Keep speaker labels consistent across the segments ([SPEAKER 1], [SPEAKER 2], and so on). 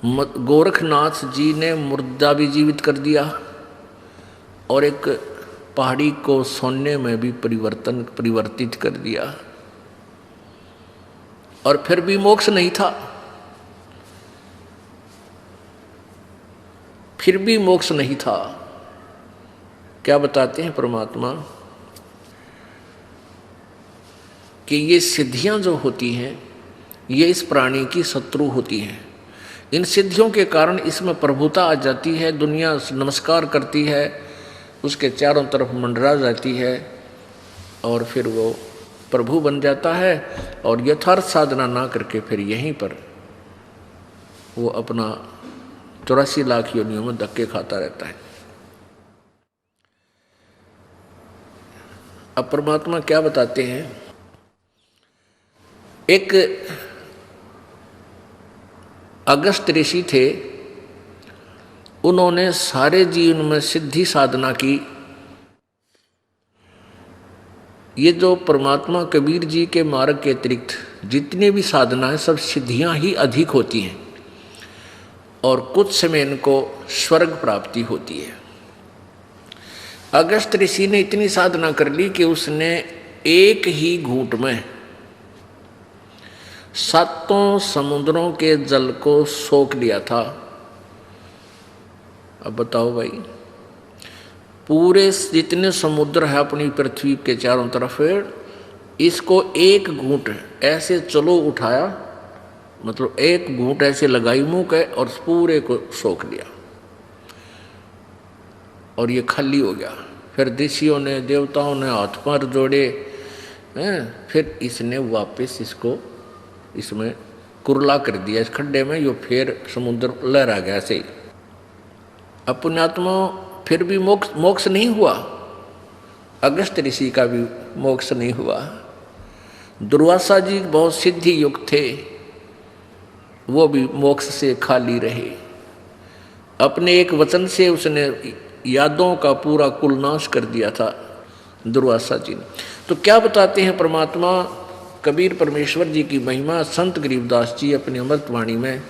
[SPEAKER 1] गोरखनाथ जी ने मुर्दा भी जीवित कर दिया और एक पहाड़ी को सोने में भी परिवर्तित कर दिया, और फिर भी मोक्ष नहीं था। फिर भी मोक्ष नहीं था। क्या बताते हैं परमात्मा कि ये सिद्धियां जो होती हैं ये इस प्राणी की शत्रु होती हैं। इन सिद्धियों के कारण इसमें प्रभुता आ जाती है, दुनिया नमस्कार करती है, उसके चारों तरफ मंडरा जाती है और फिर वो प्रभु बन जाता है, और यथार्थ साधना ना करके फिर यहीं पर वो अपना 84 लाख योनियों में धक्के खाता रहता है। अब परमात्मा क्या बताते हैं, एक अगस्त ऋषि थे, उन्होंने सारे जीवन में सिद्धि साधना की। ये जो परमात्मा कबीर जी के मार्ग के अतिरिक्त जितने भी साधना है सब सिद्धियां ही अधिक होती हैं, और कुछ समय इनको स्वर्ग प्राप्ति होती है। अगस्त ऋषि ने इतनी साधना कर ली कि उसने एक ही घूंट में 7 समुद्रों के जल को सोख लिया था। अब बताओ भाई, पूरे जितने समुद्र है अपनी पृथ्वी के चारों तरफ, इसको एक घूंट ऐसे चलो उठाया, मतलब एक घूंट ऐसे लगाई मुंह के और पूरे को सोख लिया और ये खाली हो गया। फिर ऋषियों ने देवताओं ने हाथ पैर जोड़े, फिर इसने वापस इसको इसमें कुरला कर दिया इस खड्डे में, यो फिर समुद्र लहरा गया ऐसे ही। अब पुण्यात्मा फिर भी मोक्ष नहीं हुआ, अगस्त ऋषि का भी मोक्ष नहीं हुआ। दुर्वासा जी बहुत सिद्धि युक्त थे, वो भी मोक्ष से खाली रहे। अपने एक वचन से उसने यादों का पूरा कुल नाश कर दिया था दुर्वासा जी ने। तो क्या बताते हैं परमात्मा कबीर परमेश्वर जी की महिमा, संत गरीबदास जी अपनी अमृतवाणी में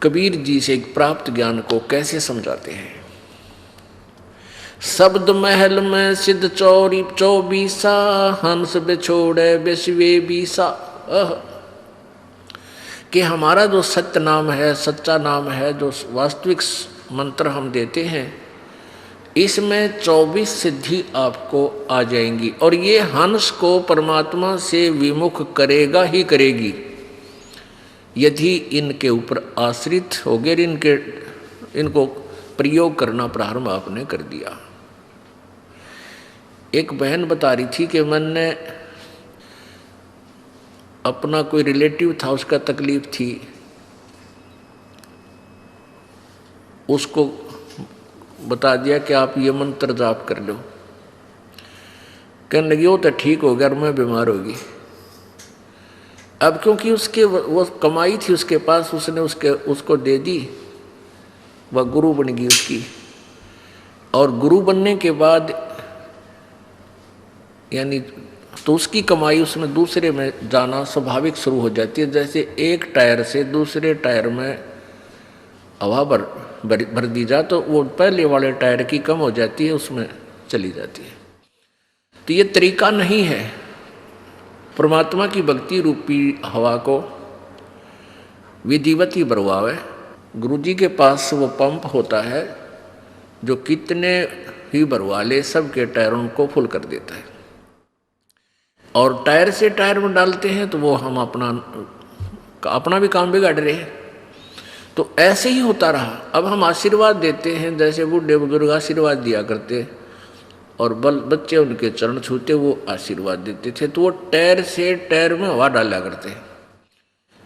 [SPEAKER 1] कबीर जी से प्राप्त ज्ञान को कैसे समझाते हैं। शब्द महल में सिद्ध चौरी 24 हंस बिछोड़े बिस्वे 20 कि हमारा जो सत्य नाम है, सच्चा नाम है, जो वास्तविक मंत्र हम देते हैं, इसमें 24 सिद्धि आपको आ जाएंगी, और ये हंस को परमात्मा से विमुख करेगा ही करेगी यदि इनके ऊपर आश्रित हो गए, इनको प्रयोग करना प्रारंभ आपने कर दिया। एक बहन बता रही थी कि मैंने अपना कोई रिलेटिव था, उसका तकलीफ थी, उसको बता दिया कि आप ये मंत्र जाप कर लो। कहने लगी वो तो ठीक हो गया और मैं बीमार होगी। अब क्योंकि उसके वो कमाई थी उसके पास, उसने उसको दे दी, वह गुरु बन गई उसकी, और गुरु बनने के बाद यानी तो उसकी कमाई उसमें दूसरे में जाना स्वाभाविक शुरू हो जाती है। जैसे एक टायर से दूसरे टायर में हवा भर दी जा तो वो पहले वाले टायर की कम हो जाती है, उसमें चली जाती है। तो ये तरीका नहीं है। परमात्मा की भक्ति रूपी हवा को विधिवत ही भरवावे। गुरु जी के पास वो पंप होता है जो कितने ही भरवा ले सबके टायरों को फुल कर देता है, और टायर से टायर में डालते हैं तो वो हम अपना भी काम बिगाड़ रहे हैं। तो ऐसे ही होता रहा। अब हम आशीर्वाद देते हैं, जैसे बूढ़े बुजुर्ग आशीर्वाद दिया करते और बच्चे उनके चरण छूते वो आशीर्वाद देते थे, तो वो टायर से टायर में हवा डाला करते।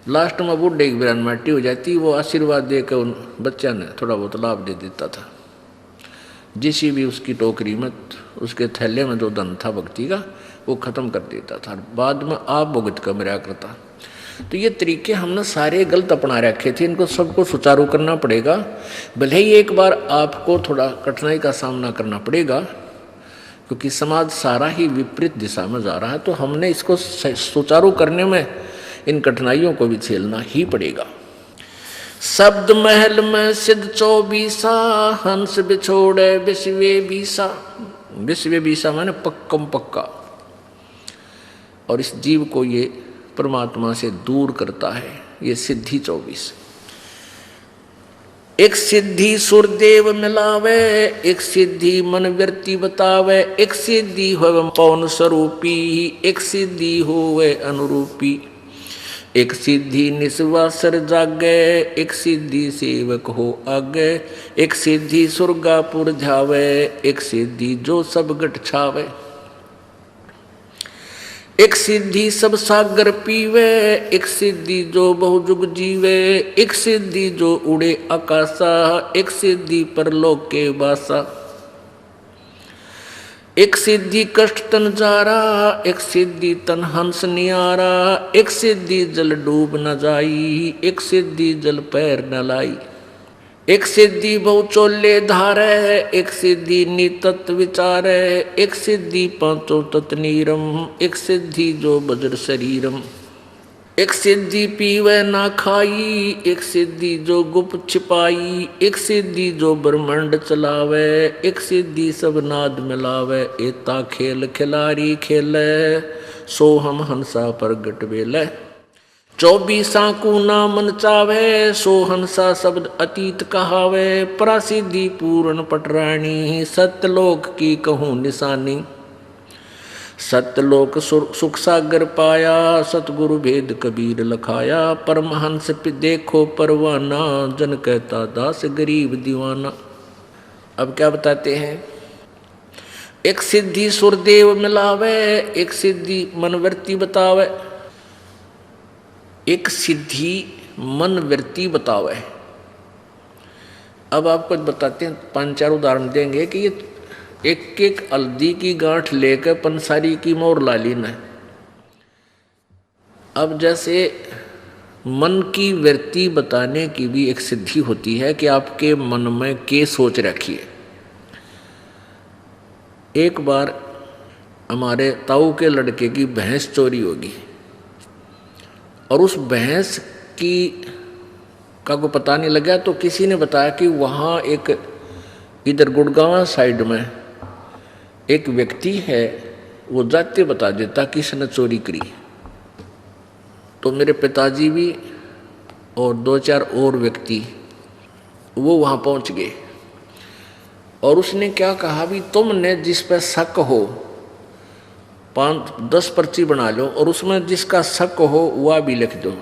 [SPEAKER 1] लास्ट में बूढ़े की बिरान माटी हो जाती, वो आशीर्वाद दे के उन बच्चा ने थोड़ा बहुत लाभ दे देता था। जिसी भी उसकी टोकरी में, उसके थैले में जो धन था भक्ति का, वो खत्म कर देता था, बाद में आप भुगत कर मेरा करता। तो ये तरीके हमने सारे गलत अपना रखे थे, इनको सबको सुचारू करना पड़ेगा। भले ही एक बार आपको थोड़ा कठिनाई का सामना करना पड़ेगा, क्योंकि समाज सारा ही विपरीत दिशा में जा रहा है, तो हमने इसको सुचारू करने में इन कठिनाइयों को भी झेलना ही पड़ेगा। शब्द महल में सिद्ध 24 हंस बिछोड़े विश्वे बीसा। विश्वे बीसा माने पक्कम पक्का। और इस जीव को ये परमात्मा से दूर करता है ये सिद्धि 24। एक सिद्धि सुरदेव मिलावे, एक सिद्धि मन वृत्ति बतावे, एक सिद्धि हो पवन स्वरूपी, एक सिद्धि होवे अनुरूपी, एक सिद्धि निस्वासर जागे, एक सिद्धि सेवक हो आगे, एक सिद्धि सुरगापुर जावे, एक सिद्धि जो सब गट छावे, एक सिद्धि सब सागर पीवे, एक सिद्धि जो बहुजुग जीवे, एक सिद्धि जो उड़े आकाशा, एक सिद्धि परलोक के वासा, एक सिद्धि कष्ट तन जारा, एक सिद्धि तन हंस नियारा, एक सिद्धि जल डूब न जाई, एक सिद्धि जल पैर न लाई, एक सिद्धि बहु चोले धारे, एक सिद्धि नितत्व विचारे, एक सिद्धि पांचों तत् नीरम, एक सिद्धि जो वज्र शरीरम, एक सिद्धि पीवे ना खाई, एक सिद्धि जो गुप्त छिपाई, एक सिद्धि जो ब्रह्मांड चलावे, एक सिद्धि सब नाद मिलावे, एता खेल खिलारी खेले, सो हम हंसा प्रगट बेले, 24 को ना मन चावे, सो हंसा शब्द अतीत कहावे, प्रसिद्धि पूर्ण पटरानी, सत्यलोक की कहूँ निशानी, सत्यलोक सुख सागर पाया, सतगुरु भेद कबीर लखाया, परमहंस पे देखो परवाना, जन कहता दास गरीब दीवाना। अब क्या बताते हैं, एक सिद्धि सुरदेव मिलावे, एक सिद्धि मनवृत्ति बतावे, एक सिद्धि मन वृत्ति बतावे। अब आपको बताते हैं, 5-4 उदाहरण देंगे कि ये एक एक हल्दी की गांठ लेकर पंसारी की मोर ला ली न। अब जैसे मन की वृत्ति बताने की भी एक सिद्धि होती है कि आपके मन में क्या सोच रखी है। एक बार हमारे ताऊ के लड़के की भैंस चोरी होगी और उस भैंस की का को पता नहीं लगा, तो किसी ने बताया कि वहाँ एक इधर गुड़गांव साइड में एक व्यक्ति है, वो जाते बता देता किसने चोरी करी। तो मेरे पिताजी भी और 2-4 और व्यक्ति वो वहाँ पहुँच गए और उसने क्या कहा, भी तुमने जिस पर शक हो 5-10 पर्ची बना लो और उसमें जिसका शक हो वह भी लिख दो।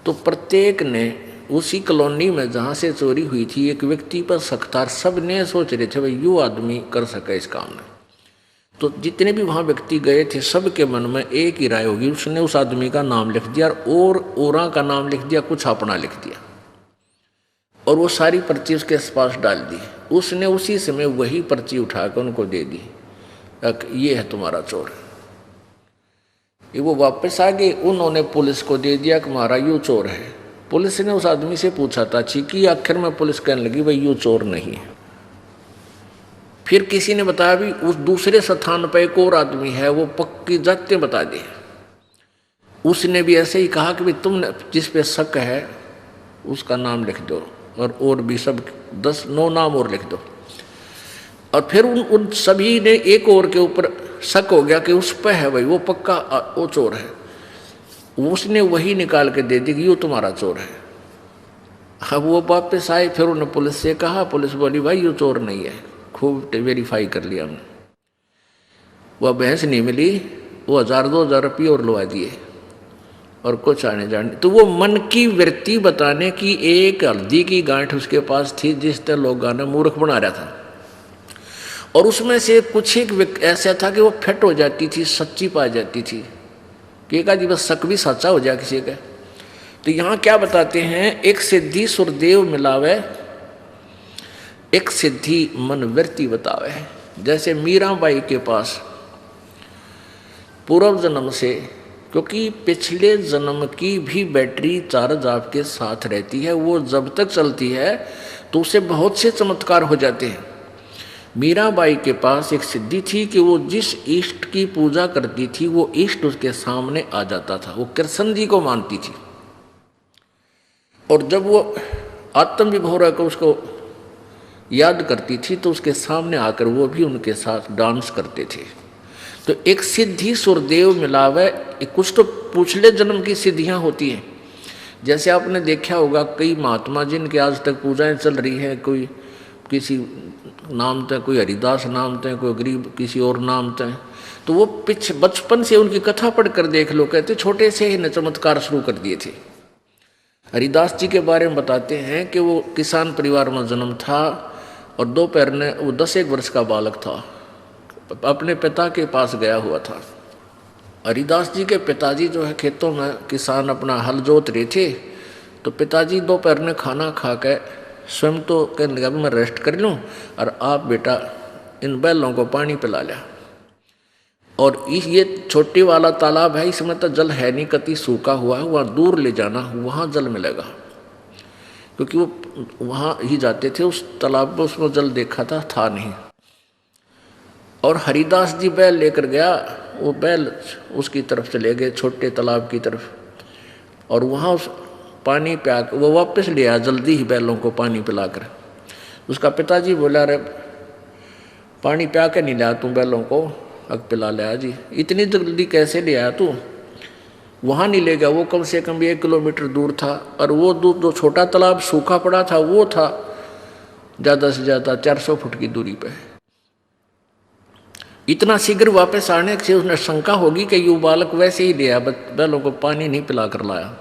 [SPEAKER 1] तो प्रत्येक ने उसी कॉलोनी में जहाँ से चोरी हुई थी एक व्यक्ति पर शक था। सब ने सोच रहे थे भाई यूँ आदमी कर सके इस काम में। तो जितने भी वहाँ व्यक्ति गए थे सबके मन में एक ही राय होगी, उसने उस आदमी का नाम लिख दिया और औरा का नाम लिख दिया, कुछ अपना लिख दिया और वो सारी पर्ची उसके पास डाल दी। उसने उसी समय वही पर्ची उठाकर उनको दे दी, ये है तुम्हारा चोर। ये वो वापस आ गए, उन्होंने पुलिस को दे दिया कि हमारा यूँ चोर है। पुलिस ने उस आदमी से पूछा था चीकी, आखिर में पुलिस कहने लगी भाई यूँ चोर नहीं है। फिर किसी ने बताया भी उस दूसरे स्थान पर एक और आदमी है, वो पक्की जाते बता दे। उसने भी ऐसे ही कहा कि भाई तुमने जिस पे शक है उसका नाम लिख दो और भी सब 10-9 नाम और लिख दो। और फिर उन सभी ने एक और के ऊपर शक हो गया कि उस पर है भाई वो पक्का वो चोर है। उसने वही निकाल के दे दी कि ये तुम्हारा चोर है। अब वो वापस आए, फिर उन्होंने पुलिस से कहा, पुलिस बोली भाई ये चोर नहीं है। खूब वेरीफाई कर लिया हमने, वह भैंस नहीं मिली, वो 1000-2000 रुपये और लुआ दिए और कुछ आने जाने। तो वो मन की वृत्ति बताने की एक हल्दी की गांठ उसके पास थी जिससे लोग ने मूर्ख बना रहा था। और उसमें से कुछ एक ऐसा था कि वो फिट हो जाती थी, सच्ची पा जाती थी कि एक आदमी बस शक भी सच्चा हो जाए किसी का। तो यहाँ क्या बताते हैं, एक सिद्धि सुरदेव मिलावे, एक सिद्धि मन वृत्ति बतावे। जैसे मीराबाई के पास पूर्व जन्म से, क्योंकि पिछले जन्म की भी बैटरी चार्ज आपके साथ रहती है, वो जब तक चलती है तो उसे बहुत से चमत्कार हो जाते हैं। मीराबाई के पास एक सिद्धि थी कि वो जिस इष्ट की पूजा करती थी वो इष्ट उसके सामने आ जाता था। वो कृष्ण जी को मानती थी और जब वो आत्म विभोर को उसको याद करती थी तो उसके सामने आकर वो भी उनके साथ डांस करते थे। तो एक सिद्धि सुरदेव मिलावे, कुछ तो पिछले जन्म की सिद्धियां होती हैं। जैसे आपने देखा होगा कई महात्मा जिनके आज तक पूजाएं चल रही हैं, कोई किसी नाम थे, कोई हरिदास नाम थे, कोई गरीब किसी और नाम थे, तो वो बचपन से उनकी कथा पढ़कर देख लो, कहते छोटे से ही न चमत्कार शुरू कर दिए थे। हरिदास जी के बारे में बताते हैं कि वो किसान परिवार में जन्म था और दोपहर ने वो 10-1 वर्ष का बालक था, अपने पिता के पास गया हुआ था। हरिदास जी के पिताजी जो है खेतों में किसान अपना हल जोत रहे थे, तो पिताजी दोपहर ने खाना खा के स्वयं तो कहने लगा मैं रेस्ट कर लूँ और आप बेटा इन बैलों को पानी पिला लिया। और ये छोटे वाला तालाब है, इसमें तो जल है नहीं, कति सूखा हुआ है, वहाँ दूर ले जाना, वहाँ जल मिलेगा, क्योंकि वो वहाँ ही जाते थे उस तालाब में, उसमें जल देखा था नहीं। और हरिदास जी बैल लेकर गया, वो बैल उसकी तरफ चले गए छोटे तालाब की तरफ, और वहाँ उस पानी पिया वो वापस ले आया जल्दी ही बैलों को पानी पिलाकर। उसका पिताजी बोला अरे पानी पिया के नहीं लाया तू बैलों को, अब पिला लिया जी, इतनी जल्दी कैसे ले आया तू? वहाँ नहीं ले गया, वो कम से कम 1 किलोमीटर दूर था, और वो दूर जो छोटा तालाब सूखा पड़ा था वो था ज़्यादा से ज़्यादा 400 फुट की दूरी पे। इतना शीघ्र वापस आने से उसने शंका होगी कि ये बालक वैसे ही लिया, बैलों को पानी नहीं पिला कर लाया।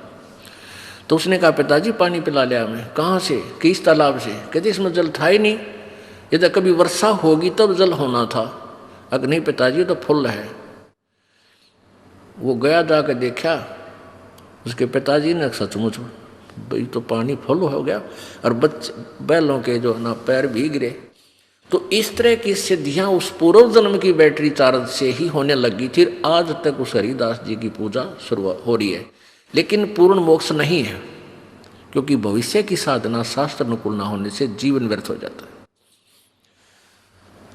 [SPEAKER 1] तो उसने कहा पिताजी पानी पिला लिया मैं। कहाँ से? किस तालाब से? कहते इसमें जल था ही नहीं, यदि कभी वर्षा होगी तब जल होना था, अगर नहीं पिताजी तो फुल है। वो गया जाकर देखा, उसके पिताजी ने सचमुच भाई तो पानी फुल हो गया, और बैलों के जो ना पैर भीग रहे। तो इस तरह की सिद्धियां उस पूर्व जन्म की बैटरी चार्ज से ही होने लगी थी। आज तक उस हरिदास जी की पूजा शुरू हो रही है, लेकिन पूर्ण मोक्ष नहीं है, क्योंकि भविष्य की साधना शास्त्र अनुकूल न होने से जीवन व्यर्थ हो जाता है।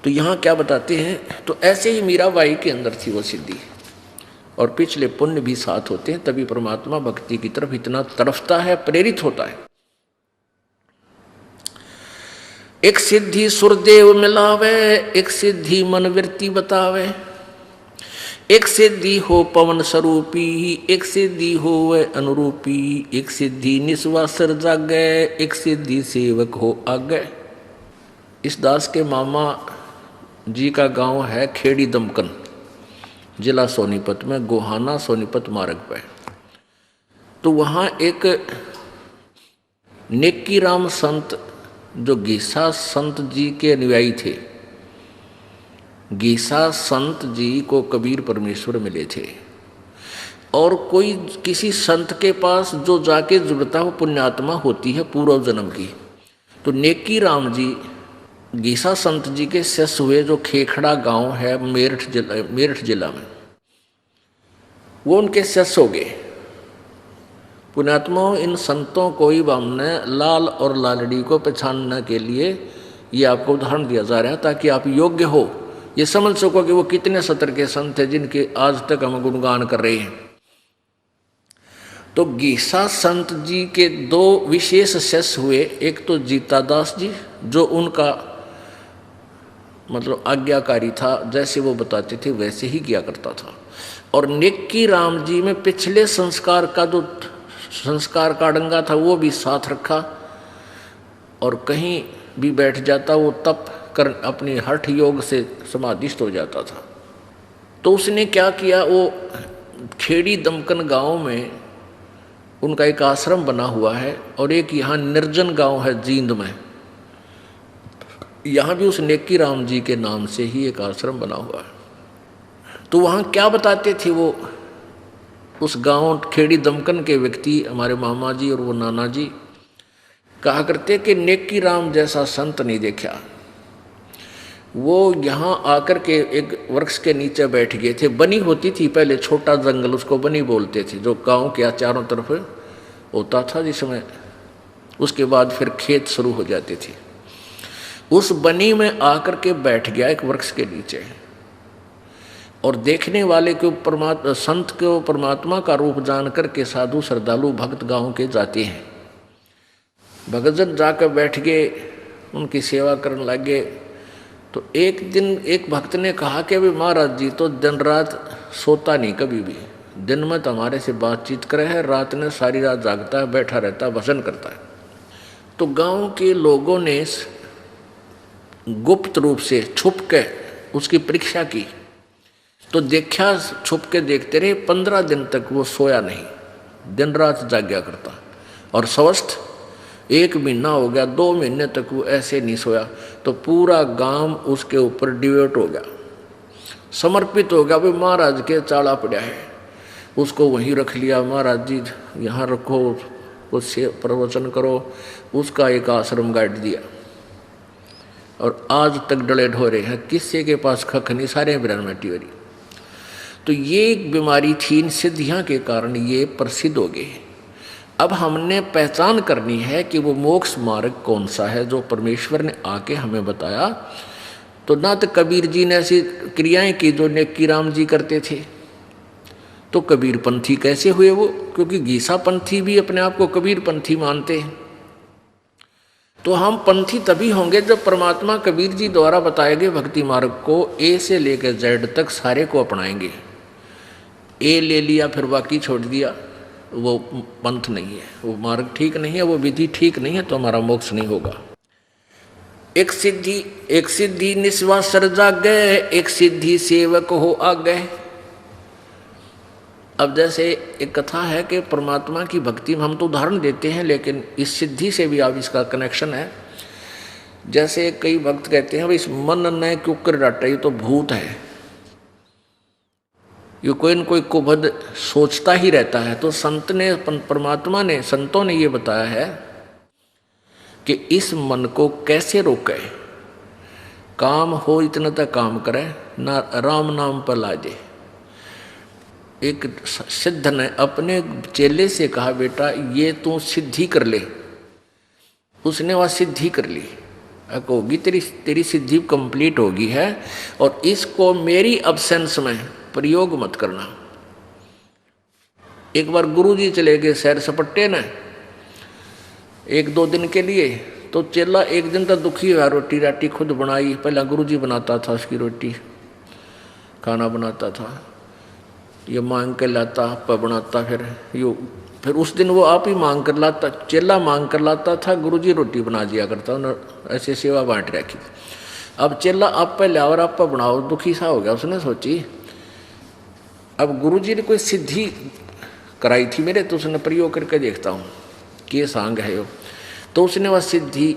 [SPEAKER 1] तो यहाँ क्या बताते हैं, तो ऐसे ही मीराबाई के अंदर थी वो सिद्धि, और पिछले पुण्य भी साथ होते हैं, तभी परमात्मा भक्ति की तरफ इतना तड़फता है, प्रेरित होता है। एक सिद्धि सुरदेव मिलावे, एक सिद्धि मन वृत्ति बतावे, एक सिद्धि हो पवन स्वरूपी, एक सिद्धि हो वह अनुरूपी, एक सिद्धि निस्वा सिर जागे, एक सिद्धि सेवक हो आगे। इस दास के मामा जी का गांव है खेड़ी दमकन, जिला सोनीपत में, गोहाना सोनीपत मार्ग पर। तो वहाँ एक नेकी राम संत जो गीसा संत जी के अनुयायी थे, गीसा संत जी को कबीर परमेश्वर मिले थे, और कोई किसी संत के पास जो जाके जुड़ता वो पुण्यात्मा होती है पूर्व जन्म की। तो नेकी राम जी गीसा संत जी के शिष्य हुए, जो खेखड़ा गांव है मेरठ जिला में, वो उनके शिष्य हो गए। पुण्यात्माओं, इन संतों को ही हमने लाल और लालड़ी को पहचानने के लिए ये आपको उदाहरण दिया जा रहा है, ताकि आप योग्य हो, ये समझ सको कि वो कितने सतर के संत हैं जिनके आज तक हम गुणगान कर रहे हैं। तो गीसा संत जी के 2 विशेष शिष्य हुए, एक तो जीता दास जी जो उनका मतलब आज्ञाकारी था, जैसे वो बताते थे वैसे ही किया करता था, और नेकी राम जी में पिछले संस्कार का जो संस्कार का डंगा था वो भी साथ रखा, और कहीं भी बैठ जाता वो तप कर अपनी हठ योग से समाधिस्थ हो जाता था। तो उसने क्या किया, वो खेड़ी दमकन गांव में उनका एक आश्रम बना हुआ है, और एक यहाँ निर्जन गांव है जींद में, यहाँ भी उस नेकी राम जी के नाम से ही एक आश्रम बना हुआ है। तो वहाँ क्या बताते थे वो, उस गांव खेड़ी दमकन के व्यक्ति हमारे मामा जी और वो नाना जी कहा करते कि नेकी राम जैसा संत नहीं देखा। वो यहाँ आकर के एक वृक्ष के नीचे बैठ गए थे, बनी होती थी पहले, छोटा जंगल उसको बनी बोलते थे, जो गांव के चारों तरफ होता था, जिसमें उसके बाद फिर खेत शुरू हो जाते थे। उस बनी में आकर के बैठ गया एक वृक्ष के नीचे, और देखने वाले संत को परमात्मा का रूप जानकर के साधु श्रद्धालु भक्त गांव के जाते हैं, भगतजन जाकर बैठ गए, उनकी सेवा करने लगे। तो एक दिन एक भक्त ने कहा कि अभी महाराज जी तो दिन रात सोता नहीं कभी भी, दिन में तो हमारे से बातचीत करे है, रात में सारी रात जागता है, बैठा रहता है, भजन करता है। तो गांव के लोगों ने गुप्त रूप से छुप के उसकी परीक्षा की, तो देखा, छुप के देखते रहे, 15 दिन तक वो सोया नहीं, दिन रात जाग्या करता। और स्वस्थ 1 महीना हो गया, 2 महीने तक वो ऐसे नहीं सोया। तो पूरा गांव उसके ऊपर डिवेट हो गया, समर्पित हो गया, भाई महाराज के चाला पड़ा है, उसको वहीं रख लिया। महाराज जी यहाँ रखो, उससे प्रवचन करो, उसका एक आश्रम गाड़ दिया। और आज तक डले ढोरे हैं, किसी के पास खख नहीं, सारे ब्रह्मटी हो रही। तो ये एक बीमारी थी, इन सिद्धियाँ के कारण ये प्रसिद्ध हो गए। अब हमने पहचान करनी है कि वो मोक्ष मार्ग कौन सा है जो परमेश्वर ने आके हमें बताया। तो ना तो कबीर जी ने ऐसी क्रियाएं की जो नेकी राम जी करते थे, तो कबीर पंथी कैसे हुए वो? क्योंकि गीसा पंथी भी अपने आप को कबीर पंथी मानते हैं। तो हम पंथी तभी होंगे जब परमात्मा कबीर जी द्वारा बताए गए भक्ति मार्ग को ए से लेकर जेड तक सारे को अपनाएंगे। ए ले लिया फिर बाकी छोड़ दिया, वो पंथ नहीं है, वो मार्ग ठीक नहीं है, वो विधि ठीक नहीं है, तो हमारा मोक्ष नहीं होगा। एक सिद्धि निस्वासर जागे, एक सिद्धि सेवक हो आगे। अब जैसे एक कथा है कि परमात्मा की भक्ति में हम तो उदाहरण देते हैं, लेकिन इस सिद्धि से भी आप इसका कनेक्शन है। जैसे कई भक्त कहते हैं भाई इस मन ने क्यों कर डाटा, ये तो भूत है, ये कोई न कोई कुबद सोचता ही रहता है। तो संत ने, परमात्मा ने, संतों ने ये बताया है कि इस मन को कैसे रोके। काम हो इतना तक काम करे, ना राम नाम पर लाजे। एक सिद्ध ने अपने चेले से कहा, बेटा ये तू सिद्धि कर ले। उसने वह सिद्धि कर ली, होगी तेरी सिद्धि कंप्लीट होगी है, और इसको मेरी अब्सेंस में प्रयोग मत करना। एक बार गुरुजी चले गए सैर सपट्टे ने 1-2 दिन के लिए। तो चेला एक दिन तो दुखी हुआ, रोटी राटी खुद बनाई। पहला गुरुजी बनाता था, उसकी रोटी खाना बनाता था, ये मांग कर लाता, आप बनाता, फिर उस दिन वो आप ही मांग कर लाता, चेला मांग कर लाता था, गुरुजी रोटी बना दिया करता, उन्होंने ऐसे सेवा बांट रखी। अब चेला आप पे ले और आप पे बनाओ, दुखी सा हो गया। उसने सोची अब गुरुजी ने कोई सिद्धि कराई थी मेरे, तो उसने प्रयोग करके देखता हूँ कि सांग है यो। तो उसने वह सिद्धि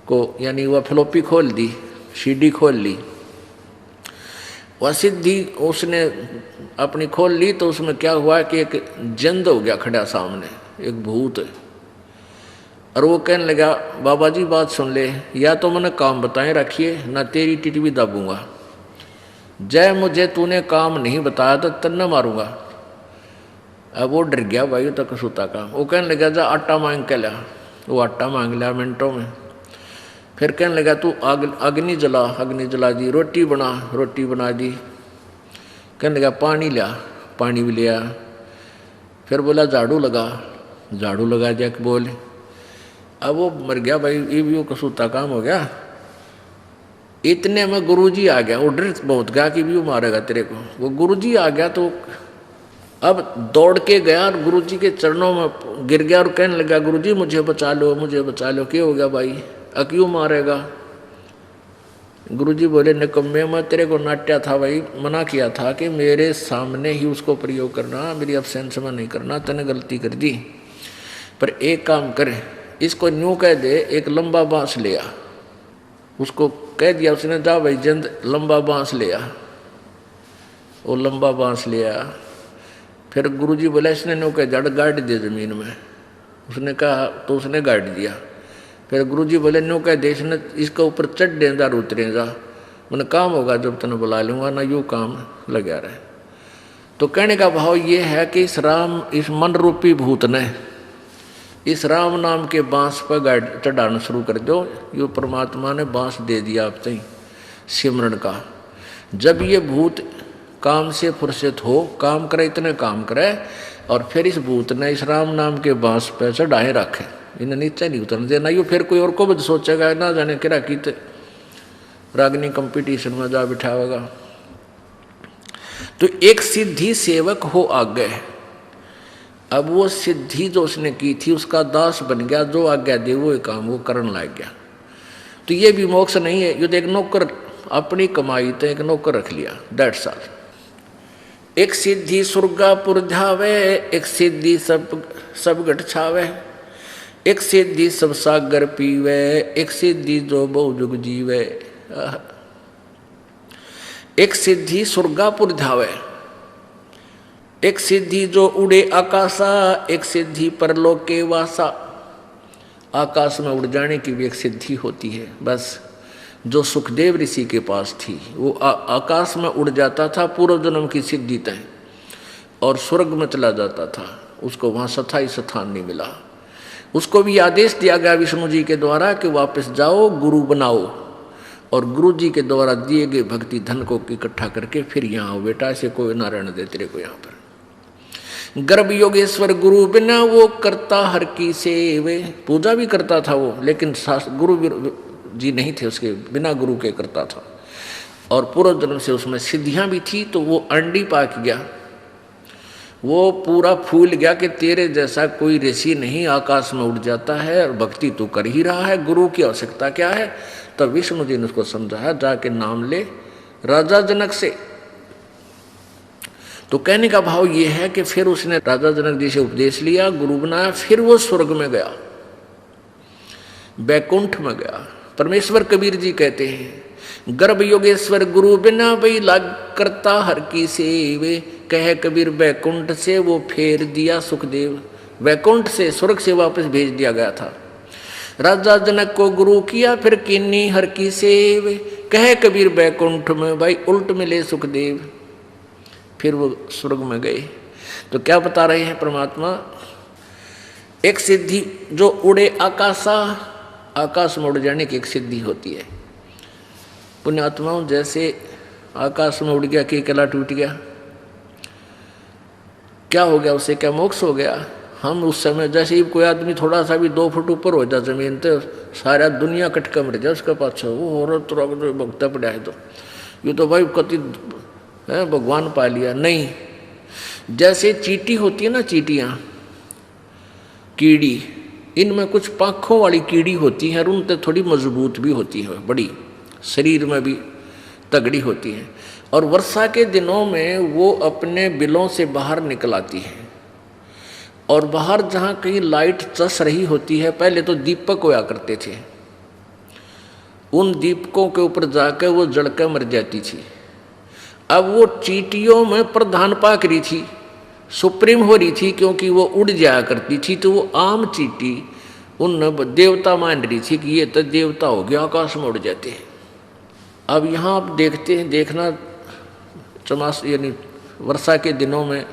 [SPEAKER 1] को, यानी वह फ्लोपी खोल दी, सीडी खोल ली, वह सिद्धि उसने अपनी खोल ली। तो उसमें क्या हुआ कि एक जंद हो गया खड़ा सामने, एक भूत। और वो कहने लगा, बाबा जी बात सुन ले, या तो मैंने काम बताए रखिए, ना तेरी टिटवी दाबूंगा। जय मुझे तूने काम नहीं बताया तो तन्ना मारूंगा। अब वो डर गया भाई तक सूता का। वो कहने लगा, जा आटा मांग के ला। वो आटा मांग लिया मिनटों में। फिर कहने लगा, तू अग्नि जला दी, रोटी बना दी। कहने लगा, पानी लिया, पानी भी लिया। फिर बोला, झाड़ू लगा दिया कि बोले। अब वो मर गया भाई, ये भी वो कसूता काम हो गया। इतने में गुरुजी आ गया, वो डर बहुत गया कि भी वो मारेगा तेरे को। वो गुरुजी आ गया तो अब दौड़ के गया और गुरुजी के चरणों में गिर गया और कहने लगा, गुरुजी मुझे बचा लो। क्या हो गया भाई, क्यों मारेगा? गुरुजी बोले, निकम्मे मैं तेरे को नाट्या था भाई, मना किया था कि मेरे सामने ही उसको प्रयोग करना, मेरी अब्सेंस में नहीं करना। तने गलती कर दी। पर एक काम कर, इसको न्यू कह दे, एक लंबा बांस ले आ। उसको कह दिया उसने, जा भाई जंद लंबा बांस ले आ। वो लंबा बांस ले आया। फिर गुरुजी बोला, इसने न्यू कह जड़ गाड़ दे जमीन में। उसने कहा, तो उसने गाड़ दिया। फिर गुरुजी बोले, न्यू कह दे इसने इसके ऊपर चढ़ दे जा, उतरे जा, मैंने काम होगा जब तने बुला लूँगा, ना यूँ काम लगा रहे। तो कहने का भाव ये है कि इस मन रूपी भूत ने इस राम नाम के बांस पर गाड़ चढ़ाना शुरू कर दो। यो परमात्मा ने बांस दे दिया आप तई सिमरन का। जब ये भूत काम से फुर्सत हो, काम करे, इतने काम करे, और फिर इस भूत ने इस राम नाम के बांस पे चढ़ाए रखे, इन्हें नीचे नहीं उतरने देना। यो फिर कोई और को भी सोचेगा ना जाने किरा की रागनी कंपटीशन में जा बिठावेगा। तो एक सिद्धि सेवक हो आगे, अब वो सिद्धि जो उसने की थी उसका दास बन गया, जो आज्ञा दे वो काम वो करने लग गया। तो ये भी मोक्ष नहीं है, ये तो एक नौकर अपनी कमाई तो एक नौकर रख लिया, दैट्स ऑल। एक सिद्धि स्वर्गापुर जावे, एक सिद्धि सब गट छावे, एक सिद्धि सब सागर पीवे, एक सिद्धि जो बहु जुग जीवे। एक सिद्धि स्वर्गापुर जावे, एक सिद्धि जो उड़े आकाशा, एक सिद्धि परलोक के वासा। आकाश में उड़ जाने की भी एक सिद्धि होती है। बस जो सुखदेव ऋषि के पास थी वो आकाश में उड़ जाता था, पूर्व जन्म की सिद्धि तय, और स्वर्ग में चला जाता था, उसको वहाँ स्थायी स्थान नहीं मिला। उसको भी आदेश दिया गया विष्णु जी के द्वारा कि वापस जाओ गुरु बनाओ, और गुरु जी के द्वारा दिए गए भक्ति धन को इकट्ठा करके फिर यहाँ आओ बेटा, ऐसे कोई नारायण दे तेरे को यहाँ पर। गर्भ योगेश्वर गुरु बिना वो करता हर की सेवे, पूजा भी करता था वो, लेकिन गुरु जी नहीं थे उसके, बिना गुरु के करता था। और पूर्व जन्म से उसमें सिद्धियां भी थी, तो वो अंडी पाक गया, वो पूरा फूल गया कि तेरे जैसा कोई ऋषि नहीं आकाश में उड़ जाता है और भक्ति तू कर ही रहा है, गुरु की आवश्यकता क्या है। तब विष्णु जी ने उसको समझाया जाके नाम ले राजा जनक से। तो कहने का भाव ये है कि फिर उसने राजा जनक जी से उपदेश लिया, गुरु बनाया, फिर वो स्वर्ग में गया, बैकुंठ में गया। परमेश्वर कबीर जी कहते हैं गर्भ योगेश्वर गुरु बिना भई लाग करता हर की सेवे, कह कबीर बैकुंठ से वो फेर दिया सुखदेव। बैकुंठ से स्वर्ग से वापस भेज दिया गया था। राजा जनक को गुरु किया फिर किन्नी हर की सेवे, कह कबीर बैकुंठ में भाई उल्ट मिले सुखदेव। फिर वो स्वर्ग में गए। तो क्या बता रहे हैं परमात्मा, एक सिद्धि जो उड़े आकाशा, आकाश में उड़ जाने की एक सिद्धि होती है। पुण्यात्माओं जैसे आकाश में उड़ गया कि कला टूट गया, क्या हो गया उसे, क्या मोक्ष हो गया। हम उस समय जैसे ही कोई आदमी थोड़ा सा भी 2 फुट ऊपर हो जाए जमीन तो सारा दुनिया कटका मर जाए उसका पाछा, वो औरत तो भगता पड़ा है, तो ये तो भाई कति है भगवान पा लिया। नहीं, जैसे चींटी होती है ना, चींटियाँ कीड़ी, इनमें कुछ पाँखों वाली कीड़ी होती हैं और उनसे थोड़ी मजबूत भी होती है, बड़ी शरीर में भी तगड़ी होती हैं, और वर्षा के दिनों में वो अपने बिलों से बाहर निकल आती है। और बाहर जहाँ कहीं लाइट चस रही होती है, पहले तो दीपक होया करते थे, उन दीपकों के ऊपर जाकर वो जलकर मर जाती थी। अब वो चींटियों में प्रधान पाक रही थी, सुप्रीम हो रही थी, क्योंकि वो उड़ जाया करती थी। तो वो आम चींटी उन देवता मान रही थी कि ये तो देवता हो गया, आकाश में उड़ जाते हैं। अब यहाँ आप देखते हैं, देखना चमास यानी वर्षा के दिनों में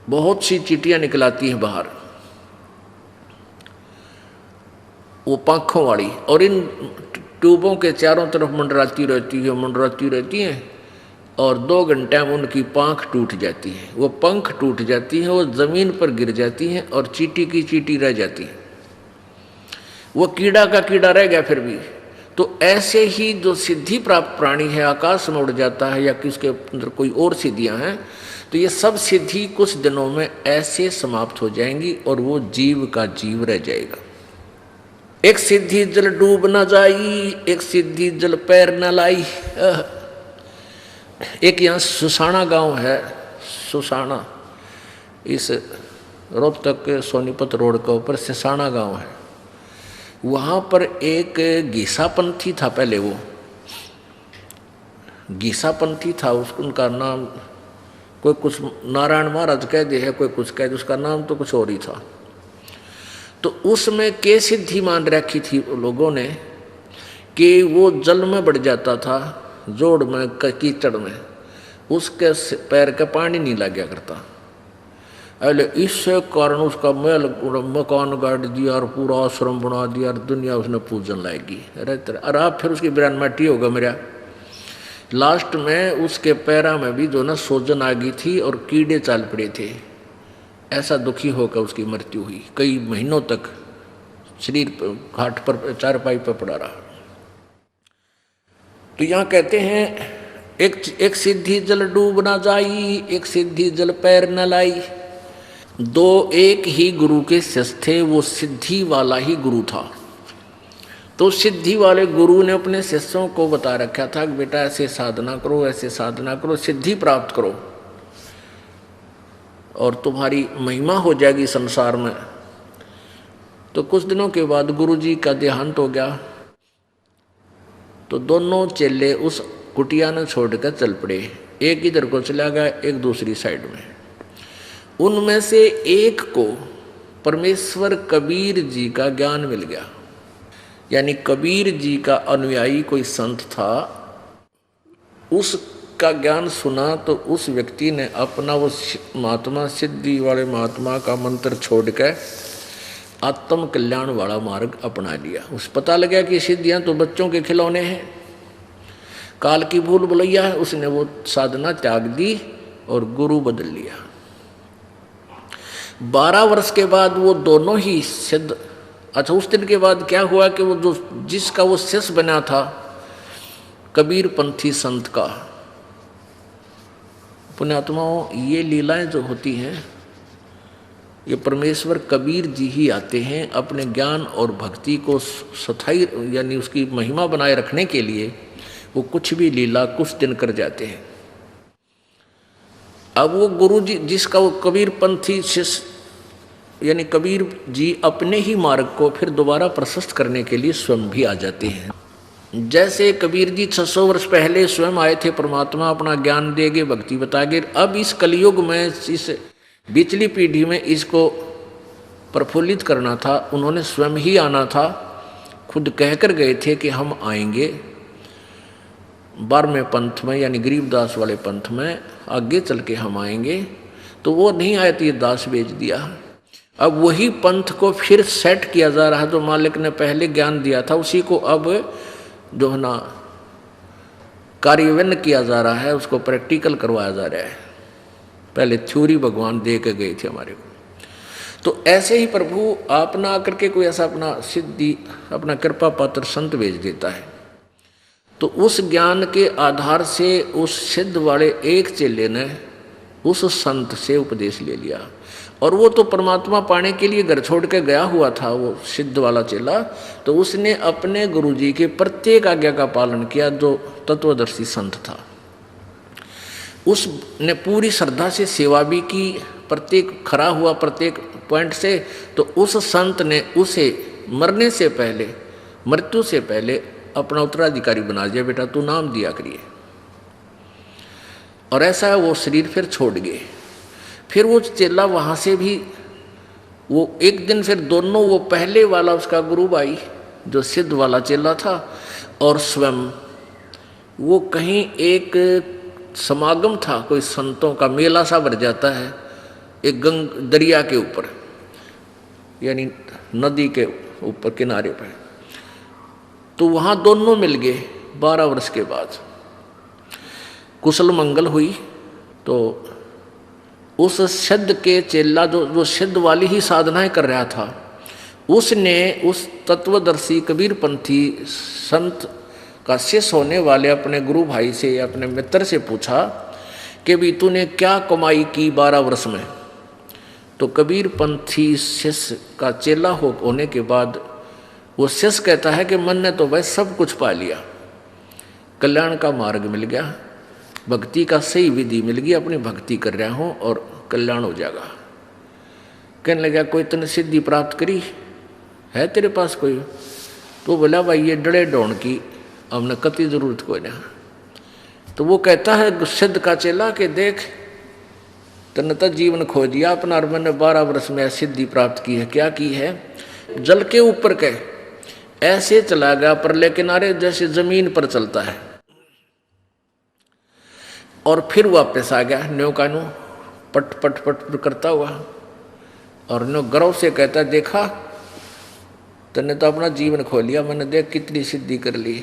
[SPEAKER 1] बहुत सी चींटियाँ निकल आती हैं बाहर, वो पंखों वाली, और इन ट्यूबों के चारों तरफ मंडराती रहती हैं, और 2 घंटे में उनकी पंख टूट जाती है, वो पंख टूट जाती हैं, वो जमीन पर गिर जाती हैं और चींटी की चींटी रह जाती है, वो कीड़ा का कीड़ा रह गया फिर भी। तो ऐसे ही जो सिद्धि प्राप्त प्राणी है आकाश में उड़ जाता है, या किसके अंदर कोई और सिद्धियां हैं, तो ये सब सिद्धि कुछ दिनों में ऐसे समाप्त हो जाएंगी और वो जीव का जीव रह जाएगा। एक सिद्धि जल डूब न जाई, एक सिद्धि जल पैर न लाई। एक यहाँ सुसाना गांव है, सुसाना, इस रोहतक के सोनीपत रोड के ऊपर सुसाना गांव है। वहाँ पर एक गीसापंथी था, पहले वो गीसापंथी था, उनका नाम कोई कुछ नारायण महाराज कह दे है, कोई कुछ कह दे, उसका नाम तो कुछ और ही था। तो उसमें के सिद्धि मान रखी थी लोगों ने कि वो जल में बढ़ जाता था, जोड़ में कीचड़ में, उसके पैर का पानी नहीं लग गया करता। अरे इससे कारण उसका महल मकान गाड़ दिया और पूरा आश्रम बना दिया और दुनिया उसने पूजन लाएगी। अरे आप फिर उसकी बिरान माटी होगा मेरा, लास्ट में उसके पैरा में भी जो ना सोजन आ गई थी और कीड़े चाल पड़े थे। ऐसा दुखी होकर उसकी मृत्यु हुई। कई महीनों तक शरीर घाट पर चारपाई पर पड़ा रहा। तो यहाँ कहते हैं एक सिद्धि जल डूब ना जाई, एक सिद्धि जल पैर न लाई। दो एक ही गुरु के शिष्य थे, वो सिद्धि वाला ही गुरु था। तो सिद्धि वाले गुरु ने अपने शिष्यों को बता रखा था कि बेटा ऐसे साधना करो, ऐसे साधना करो, सिद्धि प्राप्त करो और तुम्हारी महिमा हो जाएगी संसार में। तो कुछ दिनों के बाद गुरु जी का देहांत हो गया। तो दोनों चेले उस कुटिया ने छोड़कर चल पड़े। एक इधर को चला गया, एक दूसरी साइड में। उनमें से एक को परमेश्वर कबीर जी का ज्ञान मिल गया। यानी कबीर जी का अनुयायी कोई संत था, उसका ज्ञान सुना तो उस व्यक्ति ने अपना वो महात्मा, सिद्धि वाले महात्मा का मंत्र छोड़कर आत्म कल्याण वाला मार्ग अपना लिया। उस पता लगा कि सिद्धियां तो बच्चों के खिलौने हैं, काल की भूल भुलैया है। उसने वो साधना त्याग दी और गुरु बदल लिया। 12 वर्ष के बाद वो दोनों ही सिद्ध। अच्छा, उस दिन के बाद क्या हुआ कि वो जो जिसका वो शिष्य बना था कबीर पंथी संत का, पुण्यात्माओं, ये लीलाएं जो होती हैं ये परमेश्वर कबीर जी ही आते हैं अपने ज्ञान और भक्ति को स्थायी यानी उसकी महिमा बनाए रखने के लिए। वो कुछ भी लीला कुछ दिन कर जाते हैं। अब वो गुरु जी जिसका वो कबीर पंथी शिष्य यानी कबीर जी अपने ही मार्ग को फिर दोबारा प्रशस्त करने के लिए स्वयं भी आ जाते हैं। जैसे कबीर जी 600 वर्ष पहले स्वयं आए थे, परमात्मा अपना ज्ञान देगे, भक्ति बतागे। अब इस कलयुग में इस बिचली पीढ़ी में इसको प्रफुल्लित करना था, उन्होंने स्वयं ही आना था। खुद कहकर गए थे कि हम आएंगे 12वें पंथ में यानी गरीबदास वाले पंथ में, आगे चल के हम आएंगे। तो वो नहीं आए तो ये दास बेच दिया। अब वही पंथ को फिर सेट किया जा रहा है, जो मालिक ने पहले ज्ञान दिया था उसी को अब जो है ना कार्यान्वयन किया जा रहा है, उसको प्रैक्टिकल करवाया जा रहा है। पहले थ्योरी भगवान दे के गए थे हमारे को। तो ऐसे ही प्रभु आप ना आकर के कोई ऐसा अपना सिद्धि अपना कृपा पात्र संत भेज देता है। तो उस ज्ञान के आधार से उस सिद्ध वाले एक चेले ने उस संत से उपदेश ले लिया। और वो तो परमात्मा पाने के लिए घर छोड़ के गया हुआ था, वो सिद्ध वाला चेला। तो उसने अपने गुरुजी के प्रत्येक आज्ञा का पालन किया, जो तत्वदर्शी संत था। उसने पूरी श्रद्धा से सेवा भी की, प्रत्येक खरा हुआ प्रत्येक पॉइंट से। तो उस संत ने उसे मरने से पहले, मृत्यु से पहले अपना उत्तराधिकारी बना दिया, बेटा तू नाम दिया करिए। और ऐसा वो शरीर फिर छोड़ गए। फिर वो चेला वहाँ से भी वो एक दिन फिर दोनों, वो पहले वाला उसका गुरु भाई जो सिद्ध वाला चेला था और स्वयं वो कहीं एक समागम था, कोई संतों का मेला सा भर जाता है एक दरिया के ऊपर यानी नदी के ऊपर किनारे पर। तो वहाँ दोनों मिल गए 12 वर्ष के बाद। कुशल मंगल हुई। तो उस सिद्ध के चेला जो सिद्ध वाली ही साधनाएं कर रहा था, उसने उस तत्वदर्शी कबीरपंथी संत का शिष्य होने वाले अपने गुरु भाई से, अपने मित्र से पूछा कि भी तूने क्या कमाई की 12 वर्ष में। तो कबीरपंथी शिष्य का चेला होने के बाद वो शिष्य कहता है कि मन ने तो भाई सब कुछ पा लिया, कल्याण का मार्ग मिल गया, भक्ति का सही विधि मिल गई, अपनी भक्ति कर रहा हूँ और कल्याण हो जाएगा। कहने लगा कोई तूने सिद्धि प्राप्त करी है तेरे पास कोई? तो बोला भाई ये डड़े डोन की हमने कति जरूरत कोई ना। तो वो कहता है सिद्ध का चेला कि देख तने तो जीवन खो दिया अपना, और मैंने 12 वर्ष में सिद्धि प्राप्त की है। क्या की है? जल के ऊपर के ऐसे चला गया परले किनारे जैसे जमीन पर चलता है, और फिर वापस आ गया न्यो का न्यो पट पट पट करता हुआ। और न्यो गर्व से कहता देखा तने तो अपना जीवन खो लिया, मैंने देख कितनी सिद्धि कर ली।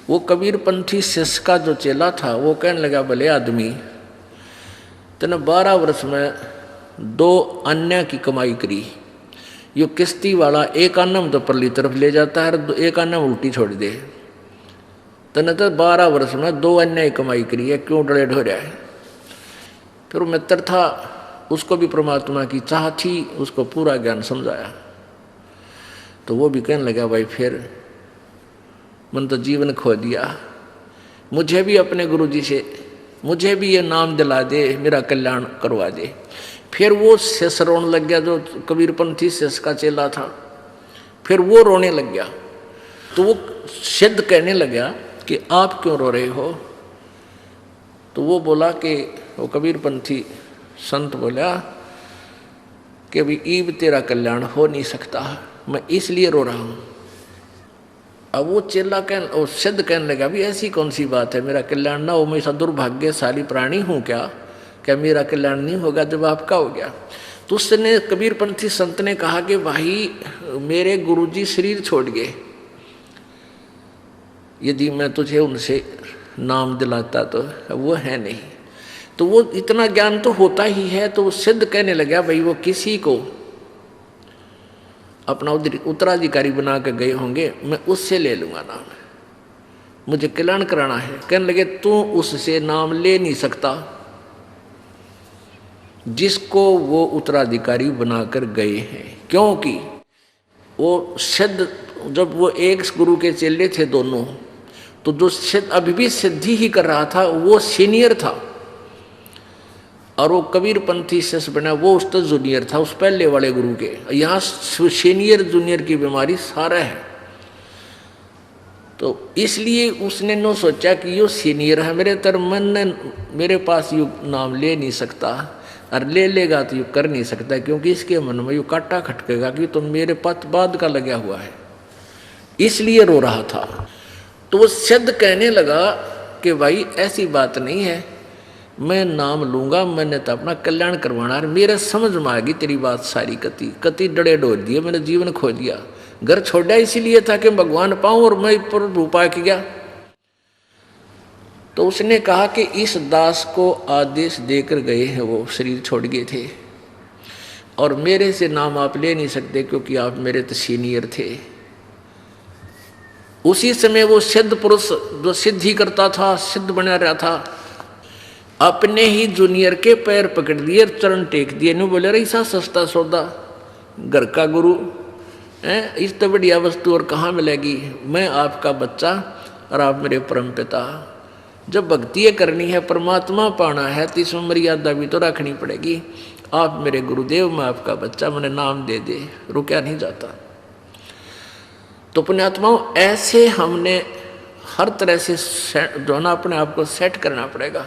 [SPEAKER 1] वो कबीरपंथी शिष्य का जो चेला था वो कहने लगा, भले आदमी तने 12 वर्ष में 2 अन्य की कमाई करी, यो किश्ती वाला एक आना में तो परली तरफ ले जाता है और एक आना में उल्टी छोड़ दे, तने तो 12 वर्ष में 2 अन्य की कमाई करी है, क्यों डरे ढो रहा है। फिर वो मित्र था, उसको भी परमात्मा की चाह थी, उसको पूरा ज्ञान समझाया। तो वो भी कहने लगा, भाई फिर मन तो जीवन खो दिया, मुझे भी अपने गुरुजी से मुझे भी ये नाम दिला दे, मेरा कल्याण करवा दे। फिर वो शिष्य रोने लग गया, जो कबीरपंथी शिष्य का चेला था, फिर वो रोने लग गया। तो वो सिद्ध कहने लगा कि आप क्यों रो रहे हो। तो वो बोला कि वो कबीरपंथी संत बोला कि अभी ईब तेरा कल्याण हो नहीं सकता, मैं इसलिए रो रहा हूँ। अब वो चेला वो सिद्ध कहने लगा, भी ऐसी कौन सी बात है, मेरा कल्याण ना हो, मैं ऐसा दुर्भाग्यशाली प्राणी हूँ क्या मेरा कल्याण नहीं होगा जब आपका हो गया। तो उसने कबीरपंथी संत ने कहा कि भाई मेरे गुरुजी शरीर छोड़ गए, यदि मैं तुझे उनसे नाम दिलाता तो वो है नहीं। तो वो इतना ज्ञान तो होता ही है। तो वो सिद्ध कहने लगा, भाई वो किसी को अपना उत्तराधिकारी बना के गए होंगे, मैं उससे ले लूँगा नाम, मुझे कल्याण कराना है। कहने लगे, तू उससे नाम ले नहीं सकता जिसको वो उत्तराधिकारी बनाकर गए हैं, क्योंकि वो सिद्ध, जब वो एक गुरु के चेले थे दोनों, तो जो सिद्ध अभी भी सिद्धि ही कर रहा था वो सीनियर था, और वो कबीरपंथी शिष्य बना वो उस तो जूनियर था, उस पहले वाले गुरु के। यहाँ सीनियर जूनियर की बीमारी सारा है। तो इसलिए उसने नो सोचा कि यो सीनियर है, मेरे तर मन ने मेरे पास यू नाम ले नहीं सकता, और ले लेगा तो यू कर नहीं सकता, क्योंकि इसके मन में यू काटा खटकेगा कि तुम मेरे पथ बाद का लगा हुआ है, इसलिए रो रहा था। तो वो सिद्ध कहने लगा कि भाई ऐसी बात नहीं है, मैं नाम लूँगा, मैंने तो अपना कल्याण करवाना है। मेरे समझ में आ गई तेरी बात सारी, कति डड़े डोल दिए, मैंने जीवन खो दिया, घर छोड़ा इसीलिए था कि भगवान पाऊँ, और मैं पर रूपा के गया। तो उसने कहा कि इस दास को आदेश देकर गए हैं, वो शरीर छोड़ गए थे, और मेरे से नाम आप ले नहीं सकते क्योंकि आप मेरे तो सीनियर थे। उसी समय वो सिद्ध पुरुष जो सिद्धि करता था, सिद्ध बना रहा था, अपने ही जूनियर के पैर पकड़ दिए, चरण टेक दिए, नहीं बोले रही सा सस्ता सौदा, घर का गुरु है, इस तो बढ़िया वस्तु और कहाँ मिलेगी, मैं आपका बच्चा और आप मेरे परम पिता। जब भक्ति करनी है, परमात्मा पाना है, तो इसमें मर्यादा भी तो रखनी पड़ेगी। आप मेरे गुरुदेव, मैं आपका बच्चा, मैंने नाम दे दे, रुका नहीं जाता। तो पुण्यात्माओं, ऐसे हमने हर तरह से जो ना अपने आप को सेट करना पड़ेगा,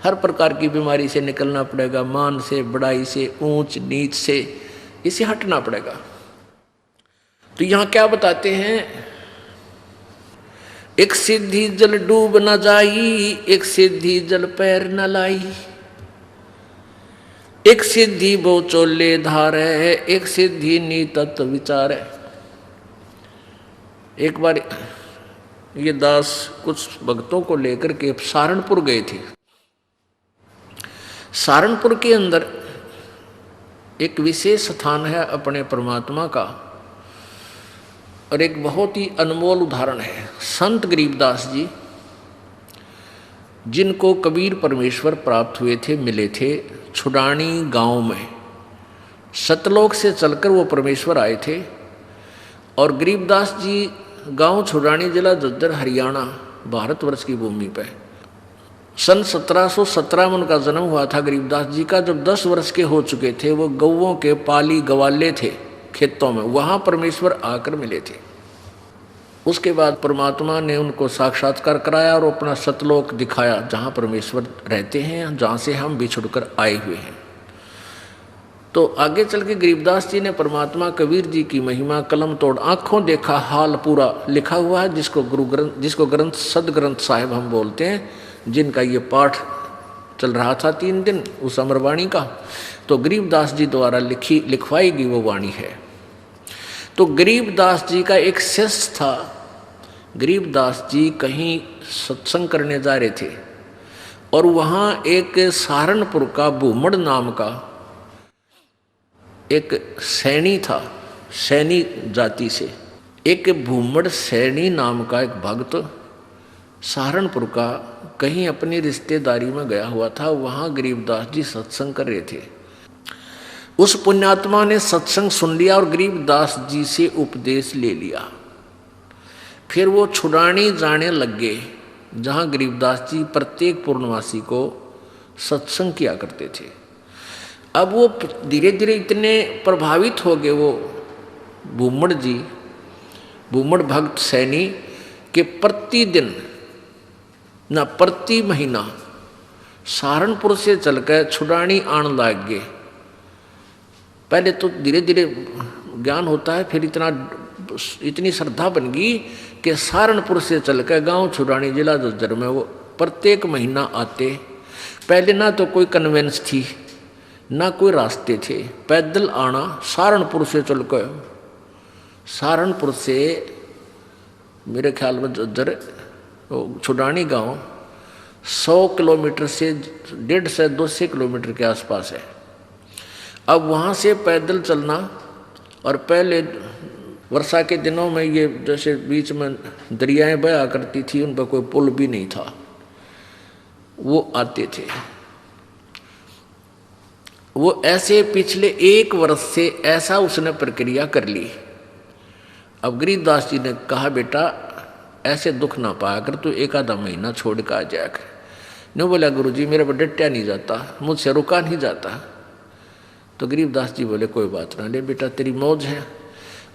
[SPEAKER 1] हर प्रकार की बीमारी से निकलना पड़ेगा, मान से, बड़ाई से, ऊंच नीच से, इसे हटना पड़ेगा। तो यहाँ क्या बताते हैं, एक सिद्धि जल डूब न जाई, एक सिद्धि जल पैर न लाई, एक सिद्धि बहु चोले धार है, एक सिद्धि नी तत्व विचार है। एक बार ये दास कुछ भक्तों को लेकर के सहारनपुर गए थे। सहारनपुर के अंदर एक विशेष स्थान है अपने परमात्मा का, और एक बहुत ही अनमोल उदाहरण है संत गरीबदास जी, जिनको कबीर परमेश्वर प्राप्त हुए थे, मिले थे छुडानी गांव में। सतलोक से चलकर वो परमेश्वर आए थे, और गरीबदास जी गांव छुडानी, जिला झज्जर, हरियाणा, भारतवर्ष की भूमि पर सन 1717 में उनका जन्म हुआ था गरीबदास जी का। जब 10 वर्ष के हो चुके थे, वो गौवों के पाली गवाले थे खेतों में, वहाँ परमेश्वर आकर मिले थे। उसके बाद परमात्मा ने उनको साक्षात्कार कराया और अपना सतलोक दिखाया, जहाँ परमेश्वर रहते हैं, जहाँ से हम बिछुड़कर आए हुए हैं। तो आगे चल के गरीबदास जी ने परमात्मा कबीर जी की महिमा कलम तोड़ आँखों देखा हाल पूरा लिखा हुआ है, जिसको ग्रंथ सदग्रंथ साहिब हम बोलते हैं, जिनका ये पाठ चल रहा था 3 दिन उस अमरवाणी का। तो गरीबदास जी द्वारा लिखवाई गई वो वाणी है। तो गरीबदास जी का एक शिष्य था गरीबदास जी कहीं सत्संग करने जा रहे थे और वहाँ एक सहारनपुर का भूमड़ नाम का एक सैनी था, सैनी जाति से एक भूमड़ सैनी नाम का एक भक्त सहारनपुर का कहीं अपनी रिश्तेदारी में गया हुआ था। वहाँ गरीबदास जी सत्संग कर रहे थे। उस पुण्यात्मा ने सत्संग सुन लिया और गरीबदास जी से उपदेश ले लिया। फिर वो छुड़ानी जाने लग गए जहाँ गरीबदास जी प्रत्येक पूर्णमासी को सत्संग किया करते थे। अब वो धीरे धीरे इतने प्रभावित हो गए वो भूमड़ जी, भूमड़ भक्त सैनी के प्रतिदिन ना प्रति महीना सहारनपुर से चलकर छुड़ानी आने लग गए। पहले तो धीरे धीरे ज्ञान होता है, फिर इतनी श्रद्धा बन गई कि सहारनपुर से चलकर गांव छुड़ानी जिला झज्जर में वो प्रत्येक महीना आते। पहले ना तो कोई कन्वेंस थी ना कोई रास्ते थे, पैदल आना सहारनपुर से चलकर। सहारनपुर से मेरे ख्याल में झज्जर छुड़ानी गांव 100 किलोमीटर से 150 से 200 किलोमीटर के आसपास है। अब वहाँ से पैदल चलना, और पहले वर्षा के दिनों में ये जैसे बीच में दरियाएं बहा करती थी, उन पर कोई पुल भी नहीं था, वो आते थे। वो ऐसे पिछले 1 वर्ष से ऐसा उसने प्रक्रिया कर ली। अब गरीबदास जी ने कहा, बेटा ऐसे दुख ना पाया कर, तू 1 आधा महीना छोड़ कर आ जाया कर। नहीं बोला, गुरुजी मेरे पर डटया नहीं जाता, मुझसे रुका नहीं जाता। तो गरीबदास जी बोले, कोई बात ना, ले बेटा तेरी मौज है।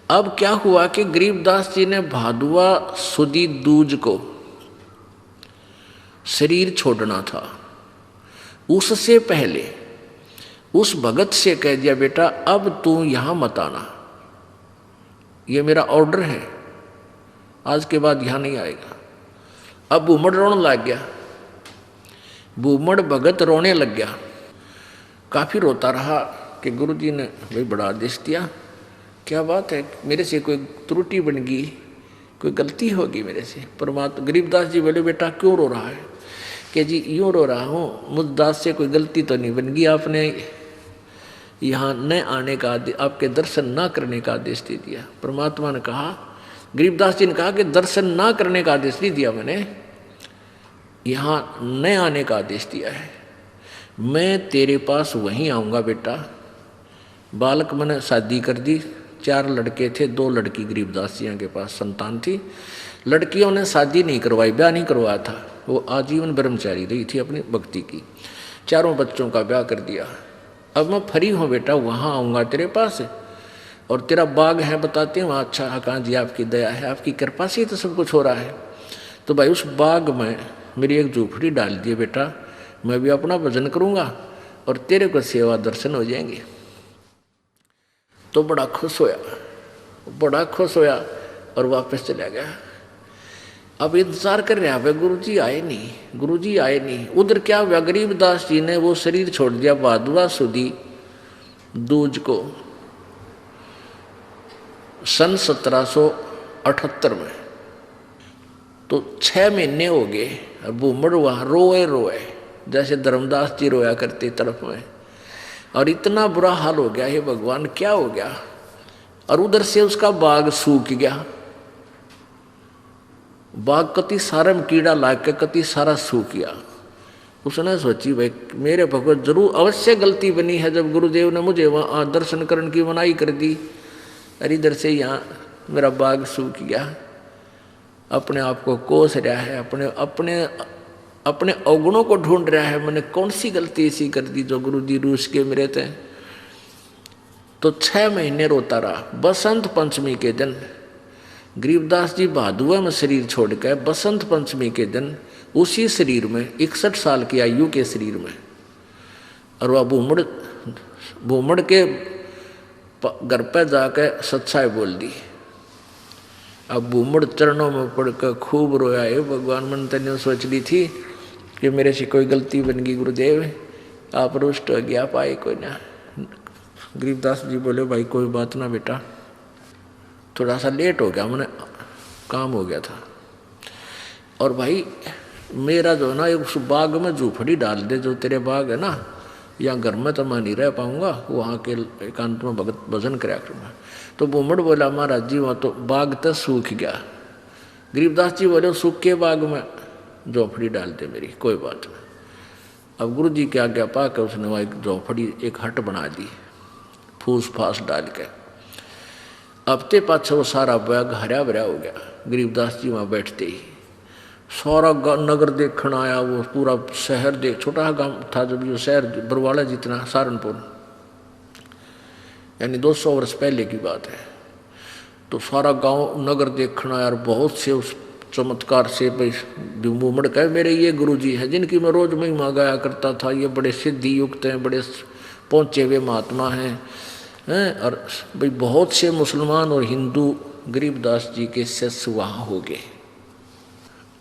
[SPEAKER 1] अब क्या हुआ कि गरीबदास जी ने भादुआ सुदी दूज को शरीर छोड़ना था। उससे पहले उस भगत से कह दिया, बेटा अब तू यहां मत आना, ये मेरा ऑर्डर है, आज के बाद यहां नहीं आएगा। अब भूमड़ रोने लग गया, भूमड़ भगत रोने लग गया। काफी रोता रहा कि गुरुजी ने भाई बड़ा आदेश दिया, क्या बात है, मेरे से कोई त्रुटि बन गई, कोई गलती होगी मेरे से। परमात्मा गरीबदास जी बोले, बेटा क्यों रो रहा है? कि जी यूँ रो रहा हूँ, मुझदास से कोई गलती तो नहीं बन गई, आपने यहाँ न आने का आदेश, आपके दर्शन ना करने का आदेश दे दिया। परमात्मा ने कहा, गरीबदास जी ने कहा कि दर्शन ना करने का आदेश नहीं दिया मैंने, यहाँ न आने का आदेश दिया है। मैं तेरे पास वहीं आऊँगा बेटा। बालक मैंने शादी कर दी, 4 लड़के थे, 2 लड़की गरीबदास जी के पास संतान थी। लड़कियों ने शादी नहीं करवाई, ब्याह नहीं करवाया था, वो आजीवन ब्रह्मचारी रही थी अपनी भक्ति की। 4 बच्चों का ब्याह कर दिया। अब मैं फ्री हूँ बेटा, वहाँ आऊँगा तेरे पास, और तेरा बाग है बताते हैं वहाँ। अच्छा कहाँ जी, आपकी दया है, आपकी कृपा से ही तो सब कुछ हो रहा है। तो भाई उस बाग में मेरी एक झूपड़ी डाल दिए बेटा, मैं भी अपना भजन करूँगा और तेरे को सेवा दर्शन हो जाएंगे। तो बड़ा खुश होया और वापस चला गया। अब इंतजार कर रहा है, गुरुजी आए नहीं। उधर क्या हुआ, गरीबदास जी ने वो शरीर छोड़ दिया भादुआ सुदी दूज को सन 1778 में। तो 6 महीने हो गए। अब भूमड़ वहाँ रोए जैसे धर्मदास जी रोया करते तरफ में, और इतना बुरा हाल हो गया, हे भगवान क्या हो गया। और उधर से उसका बाग सूख गया, बाग कति सारे में कीड़ा लाग के कति सारा सूख गया। उसने सोची भाई मेरे भगवत जरूर अवश्य गलती बनी है, जब गुरुदेव ने मुझे वहाँ दर्शन करने की मनाही कर दी, और इधर से यहाँ मेरा बाग सूख गया। अपने आप को कोस रहा है, अपने अवगुणों को ढूंढ रहा है, मैंने कौन सी गलती ऐसी कर दी जो गुरुजी रूस के मेरे थे। तो 6 महीने रोता रहा। बसंत पंचमी के दिन गरीबदास जी भादुआ में शरीर छोड़कर बसंत पंचमी के दिन उसी शरीर में 61 साल की आयु के शरीर में, और वह भूमड़ के घर पर जाकर सच्चाई बोल दी। अब भूमड़ चरणों में पड़कर खूब रोया, है भगवान मन तने सोच ली थी कि मेरे से कोई गलती बन गई, गुरुदेव आप रुष्ट हो गया, पाए कोई ना। गरीबदास जी बोले, भाई कोई बात ना बेटा, थोड़ा सा लेट हो गया, मैंने काम हो गया था। और भाई मेरा जो है ना उस बाग में झूपड़ी डाल दे, जो तेरे बाग है ना, या घर में तो मैं नहीं रह पाऊंगा, वहाँ के एकांत में भगत भजन कराया करूँगा। तो बुमड़ बोला महाराज जी वहाँ तो बाग तो सूख गया। गरीबदास जी बोले सूख के बाग में झोपड़ी डाल दे मेरी, कोई बात नहीं। अब गुरु जी की आज्ञा पाकर उसने वहाँ एक झोपड़ी, एक हट बना दी फूस फास डाल के। हफ्ते पाछे वो सारा बाग हरा भरा हो गया। गरीबदास जी वहाँ बैठते ही सारा नगर देखने आया, वो पूरा शहर देख, छोटा गांव था जब ये शहर बरवाला जितना, सहारनपुर, यानी 200 वर्ष पहले की बात है। तो सारा गांव नगर देखना आया, बहुत से उस चमत्कार से भाई मुमड़ कहे मेरे ये गुरुजी हैं जिनकी मैं रोज महिमा गाया करता था, ये बड़े सिद्धि युक्त हैं, बड़े पहुँचे हुए महात्मा हैं। और भाई बहुत से मुसलमान और हिंदू गरीबदास जी के शिष्य वहाँ हो गए।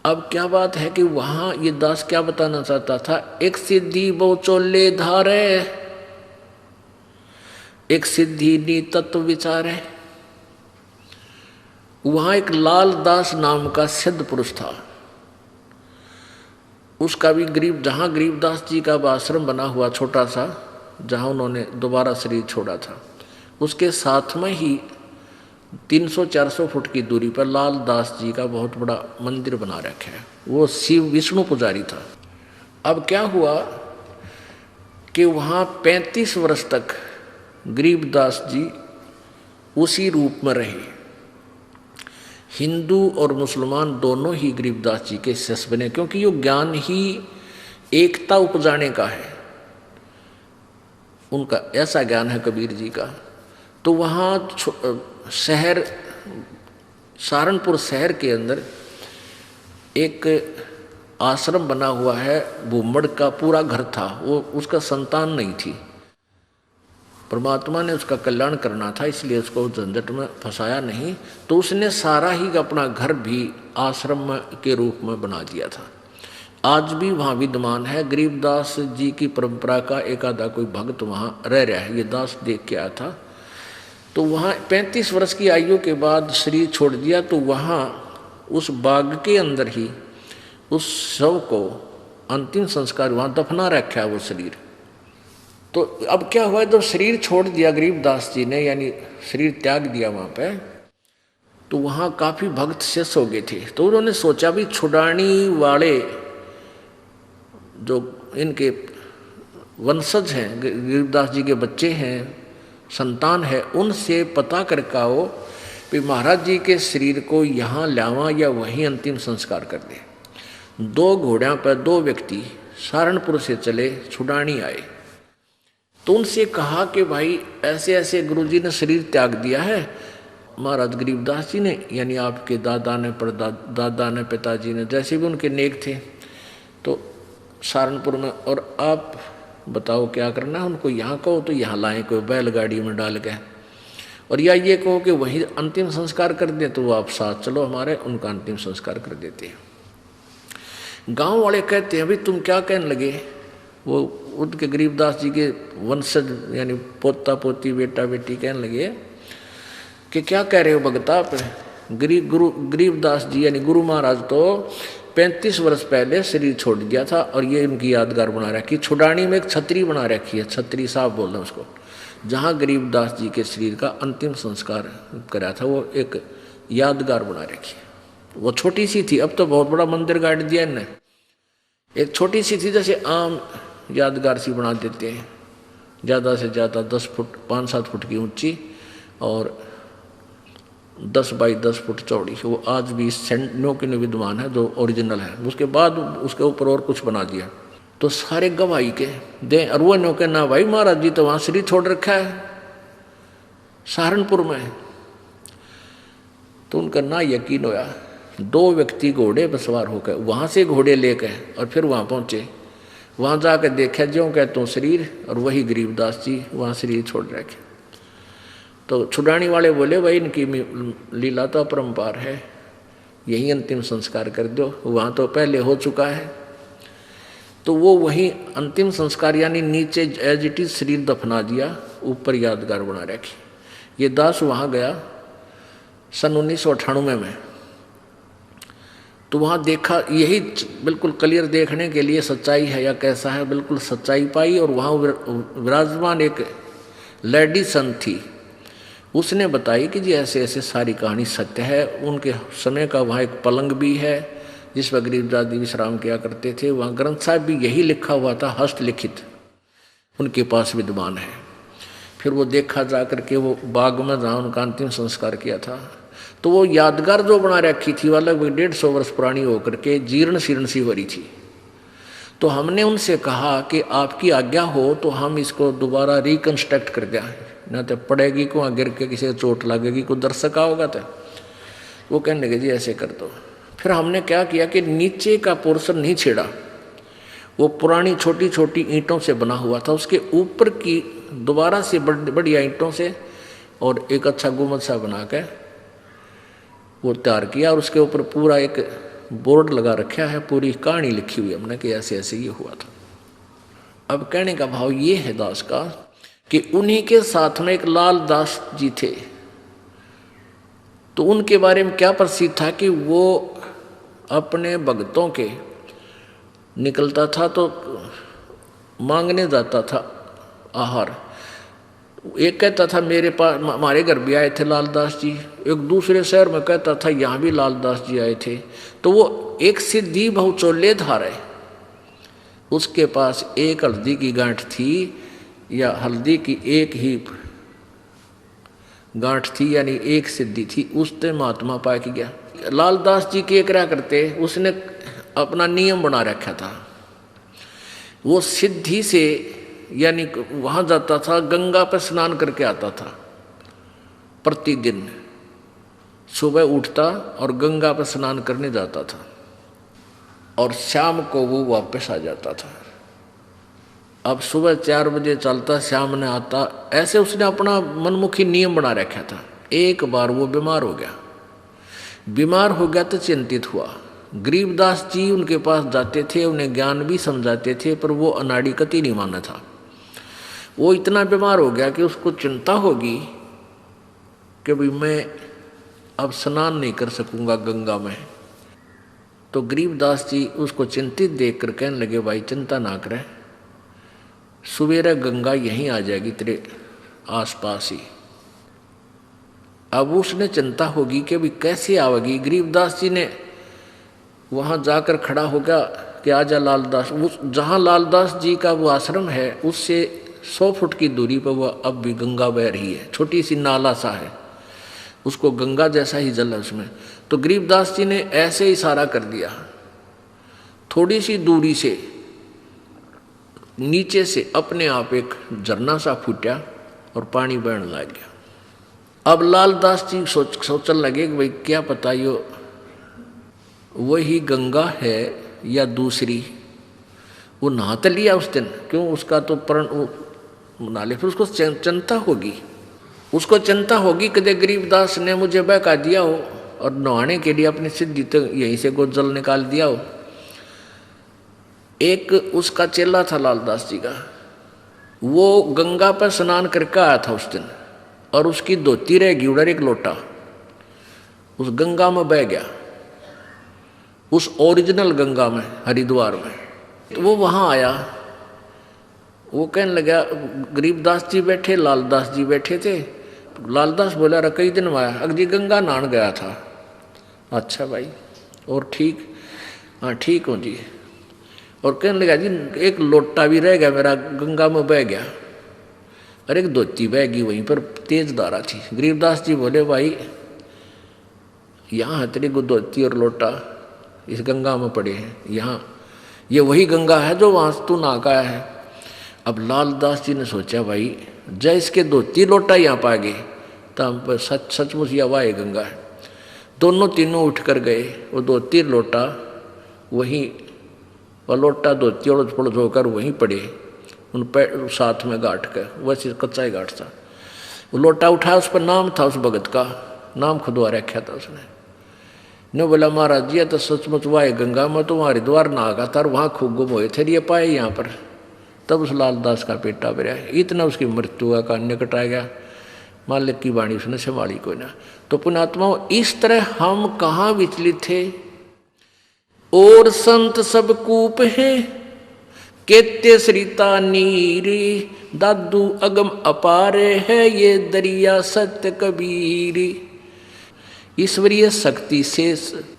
[SPEAKER 1] अब क्या बात है कि वहाँ ये दास क्या बताना चाहता था, एक सिद्धि बहु चोले धारे, एक सिद्धि नी तत्व विचारे। वहाँ एक लाल दास नाम का सिद्ध पुरुष था, उसका भी जहाँ गरीबदास जी का आश्रम बना हुआ छोटा सा, जहाँ उन्होंने दोबारा शरीर छोड़ा था, उसके साथ में ही 300-400 फुट की दूरी पर लाल दास जी का बहुत बड़ा मंदिर बना रखा है। वो शिव विष्णु पुजारी था। अब क्या हुआ कि वहाँ 35 वर्ष तक गरीबदास जी उसी रूप में रहे। हिंदू और मुसलमान दोनों ही गरीबदास जी के शिष्य बने, क्योंकि ये ज्ञान ही एकता उपजाने का है, उनका ऐसा ज्ञान है कबीर जी का। तो वहाँ शहर सहारनपुर शहर के अंदर एक आश्रम बना हुआ है, बुमड़ का पूरा घर था, वो उसका संतान नहीं थी। परमात्मा ने उसका कल्याण करना था, इसलिए उसको झंझट में फंसाया नहीं, तो उसने सारा ही अपना घर भी आश्रम के रूप में बना दिया था। आज भी वहाँ विद्यमान है। गरीबदास जी की परंपरा का एक आधा कोई भक्त वहाँ रह रहा है, ये दास देख के आया था। तो वहाँ 35 वर्ष की आयु के बाद शरीर छोड़ दिया, तो वहाँ उस बाग के अंदर ही उस शव को अंतिम संस्कार वहाँ दफना रखा है वो शरीर। तो अब क्या हुआ, जब शरीर छोड़ दिया गरीबदास जी ने, यानी शरीर त्याग दिया वहाँ पे, तो वहाँ काफ़ी भक्त शिष्य हो गए थे। तो उन्होंने सोचा भी छुड़ानी वाले जो इनके वंशज हैं, गरीबदास जी के बच्चे हैं, संतान है, उनसे पता करके आओ कि महाराज जी के शरीर को यहाँ लावा या वहीं अंतिम संस्कार कर दे। 2 घोड़ों पर 2 व्यक्ति सहारनपुर से चले, छुड़ानी आए। तो उनसे कहा कि भाई ऐसे ऐसे गुरुजी ने शरीर त्याग दिया है, महाराज गरीबदास जी ने, यानी आपके दादा ने, दादा ने, पिताजी ने, जैसे भी उनके नेक थे, तो सहारनपुर में, और आप बताओ क्या करना है उनको, यहाँ कहो तो यहाँ लाएं कोई बैलगाड़ी में डाल के, और या ये कहो कि वही अंतिम संस्कार कर दें, तो वो आप साथ चलो हमारे, उनका अंतिम संस्कार कर देते हैं। गांव वाले कहते हैं भाई तुम क्या कहने लगे, वो उनके गरीबदास जी के वंशज यानी पोता पोती बेटा बेटी कहने लगे कि क्या कह रहे हो भगता आप, गरीबदास जी यानी गुरु महाराज तो 35 वर्ष पहले शरीर छोड़ दिया था, और ये इनकी यादगार बना रखी। छुड़ानी में एक छतरी बना रखी है, छतरी साहब बोल रहे हैं उसको, जहाँ गरीबदास जी के शरीर का अंतिम संस्कार कराया था, वो एक यादगार बना रखी है। वो छोटी सी थी, अब तो बहुत बड़ा मंदिर गाड़ दिया इनने। एक छोटी सी थी, जैसे आम यादगार सी बना देते हैं, ज़्यादा से ज़्यादा 10 फुट 5-7 फुट की ऊंची और 10 बाई 10 फुट चौड़ी। वो आज भी सेंटनों के विद्यमान है, जो ओरिजिनल है। उसके बाद उसके ऊपर और कुछ बना दिया। तो सारे गवाही के दे अरुआ के ना भाई महाराज जी तो वहाँ शरीर छोड़ रखा है सहारनपुर में। तो उनका ना यकीन होया। 2 व्यक्ति घोड़े पर सवार होकर वहाँ से घोड़े लेकर और फिर वहाँ पहुँचे। वहाँ जाकर देखा जो कहते शरीर, और वही गरीबदास जी वहाँ शरीर छोड़ रखे। तो छुड़ानी वाले बोले भाई इनकी लीला तो अपरंपार है, यही अंतिम संस्कार कर दो, वहाँ तो पहले हो चुका है। तो वो वही अंतिम संस्कार यानी नीचे एज इट इज शरीर दफना दिया, ऊपर यादगार बना रखी। ये दास वहाँ गया सन 1998 में। तो वहाँ देखा, यही बिल्कुल क्लियर देखने के लिए सच्चाई है या कैसा है, बिल्कुल सच्चाई पाई। और वहाँ विराजमान एक लेडी संत थी, उसने बताई कि जी ऐसे ऐसे सारी कहानी सत्य है। उनके समय का वहाँ एक पलंग भी है जिस पर गरीबदास जी विश्राम किया करते थे। वहाँ ग्रंथ साहब भी यही लिखा हुआ था, हस्तलिखित उनके पास विद्यमान है। फिर वो देखा जा करके वो बाग में जहाँ उनका अंतिम संस्कार किया था, तो वो यादगार जो बना रखी थी वह लगभग 150 वर्ष पुरानी होकर के जीर्ण शीर्ण सी हो रही थी। तो हमने उनसे कहा कि आपकी आज्ञा हो तो हम इसको दोबारा रिकन्स्ट्रक्ट कर दें, ना तो पड़ेगी को गिर के किसी चोट लगेगी, कोई दर्शक आओगा तो। वो कहने लगे जी ऐसे कर दो। फिर हमने क्या किया कि नीचे का पोर्शन नहीं छेड़ा, वो पुरानी छोटी छोटी ईंटों से बना हुआ था, उसके ऊपर की दोबारा से बढ़िया ईंटों से और एक अच्छा गुम्बद सा बना के वो तैयार किया। और उसके ऊपर पूरा एक बोर्ड लगा रखा है, पूरी कहानी लिखी हुई हमने कि ऐसे ऐसे ये हुआ था। अब कहने का भाव ये है दास का कि उन्हीं के साथ में एक लाल दास जी थे। तो उनके बारे में क्या प्रसिद्ध था कि वो अपने भक्तों के निकलता था तो मांगने जाता था आहार। एक कहता था मेरे पास, हमारे घर भी आए थे लालदास जी। एक दूसरे शहर में कहता था यहाँ भी लालदास जी आए थे। तो वो एक सिद्धि बहुचोल्य धार है, उसके पास एक हल्दी की गांठ थी या हल्दी की एक ही गांठ थी, यानी एक सिद्धि थी, उससे महात्मा पाया कि गया। लालदास जी के क्या करते, उसने अपना नियम बना रखा था। वो सिद्धि से यानी वहाँ जाता था, गंगा पर स्नान करके आता था प्रतिदिन। सुबह उठता और गंगा पर स्नान करने जाता था और शाम को वो वापस आ जाता था। अब सुबह 4 बजे चलता, शाम ने आता, ऐसे उसने अपना मनमुखी नियम बना रखा था। एक बार वो बीमार हो गया। बीमार हो गया तो चिंतित हुआ। गरीबदास जी उनके पास जाते थे, उन्हें ज्ञान भी समझाते थे, पर वो अनाड़ी कति नहीं माना था। वो इतना बीमार हो गया कि उसको चिंता होगी कि भाई मैं अब स्नान नहीं कर सकूंगा गंगा में। तो गरीबदास जी उसको चिंतित देख कर कहने लगे भाई चिंता ना करें, सवेरे गंगा यहीं आ जाएगी तेरे आसपास ही। अब उसने चिंता होगी कि भाई कैसे आवेगी। गरीबदास जी ने वहाँ जाकर खड़ा हो गया कि आजा लालदास। उस जहाँ लालदास जी का वो आश्रम है उससे 100 फुट की दूरी पर वह अब भी गंगा बह रही है, छोटी सी नाला सा है, उसको गंगा जैसा ही जल है उसमें। तो गरीबदास जी ने ऐसे इशारा कर दिया, थोड़ी सी दूरी से नीचे से अपने आप एक झरना सा फूटा और पानी बहने लग गया। अब लालदास जी सोचने लगे कि भाई क्या पता यो वही गंगा है या दूसरी। वो नहा तो लिया उस दिन, क्यों उसका तो प्रण नहा ले, फिर उसको चिंता होगी, उसको चिंता होगी कि गरीबदास ने मुझे बहका दिया हो और नहाने के लिए अपनी सिद्धि तो यहीं से को जल निकाल दिया हो। एक उसका चेला था लालदास जी का, वो गंगा पर स्नान करके आया था उस दिन और उसकी धोती रह गई उधर, एक लोटा उस गंगा में बह गया, उस ओरिजिनल गंगा में हरिद्वार में। तो वो वहाँ आया, वो कहने लगा, गरीबदास जी बैठे, लालदास जी बैठे थे। लालदास बोला रहा कई दिन में आया, अगली गंगा नहान गया था। अच्छा भाई और ठीक, हाँ ठीक हूँ जी। और कहने लगा जी एक लोटा भी रह गया मेरा, गंगा में बह गया। अरे एक धोती बह गई वहीं पर, तेज धारा थी। गरीबदास जी बोले भाई यहाँ तेरी धोती और लोटा इस गंगा में पड़े हैं, यहाँ ये वही गंगा है जो वहाँ तू नहा का है। अब लालदास जी ने सोचा भाई जय इसके धोती लोटा यहाँ पा गए तो हम पर सचमुच या वाह गंगा है। दोनों तीनों उठ कर गए, वो धोती लोटा वहीं, वह लोटा धोती और पड़ोस होकर वहीं पड़े उन पैर साथ में गांठ कर, वैसे कच्चा ही गांठ था। वो लोटा उठाया, उस पर नाम था उस भगत का, नाम खुदवा रखा था उसने। ने बोला महाराज जी तो सचमुच वाह गंगा में तो वहाँ हरिद्वार नहा का था और वहाँ खूब गुम हुए थे, ये पाए यहाँ पर। तब उस लालदास का पेटा भरा, इतना उसकी मृत्यु का निकट आ गया। मालिक की वाणी उसने संभाली कोई ना। तो पुण्यात्माओं इस तरह हम कहाँ विचलित थे और संत सब कूप है, केते सरिता नीरी, दादू अगम अपारे है ये दरिया सत्य कबीरी। ईश्वरीय शक्ति से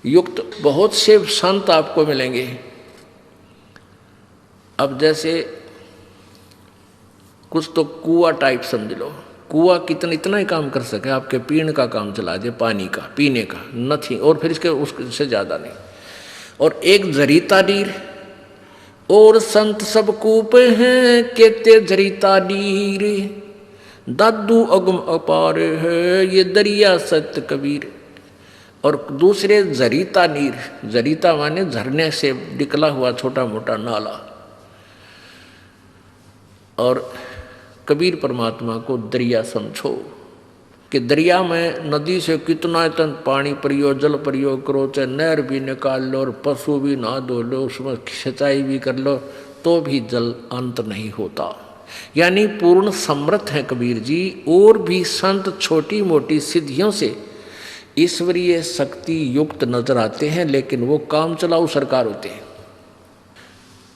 [SPEAKER 1] युक्त बहुत से संत आपको मिलेंगे। अब जैसे कुछ तो कुआ टाइप समझ लो, कुआ कितना इतना ही काम कर सके, आपके पीने का काम चला दे, पानी का पीने का नथिंग, और फिर इसके उससे ज़्यादा नहीं। और एक झरीता नीर, और संत सब कूप हैं केते झरीता नीर, दादू अगम अपार है ये दरिया सत्य कबीर। और दूसरे झरीता नीर, झरीता माने झरने से निकला हुआ छोटा मोटा नाला। और कबीर परमात्मा को दरिया समझो कि दरिया में नदी से कितना इतना पानी परियो, जल प्रयोग करो, चाहे नहर भी निकाल लो और पशु भी नहा धो लो, उसमें सिंचाई भी कर लो, तो भी जल अंत नहीं होता। यानी पूर्ण समर्थ है कबीर जी। और भी संत छोटी मोटी सिद्धियों से ईश्वरीय शक्ति युक्त नजर आते हैं, लेकिन वो काम चलाऊ सरकार होते हैं।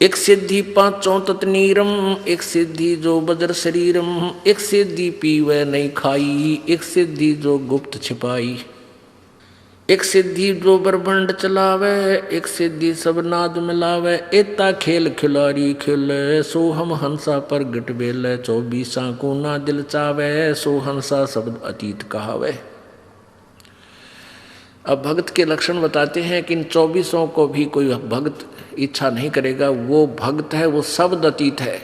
[SPEAKER 1] एक सिद्धि पांचों तत्नीरम, एक सिद्धि जो बज्र शरीरम, एक सिद्धि पीवे नहीं खाई, एक सिद्धि जो गुप्त छिपाई, एक सिद्धि जो ब्रह्मांड चलावे, एक सिद्धि सब नाद मिलावे, एता खेल खिलाड़ी खेले, सो हम हंसा पर गट बेले, 24 को ना दिल चावे, सो हंसा शब्द अतीत कहावे। अब भक्त के लक्षण बताते हैं कि इन 24 को भी कोई भक्त इच्छा नहीं करेगा। वो भक्त है, वो शब्द अतीत है,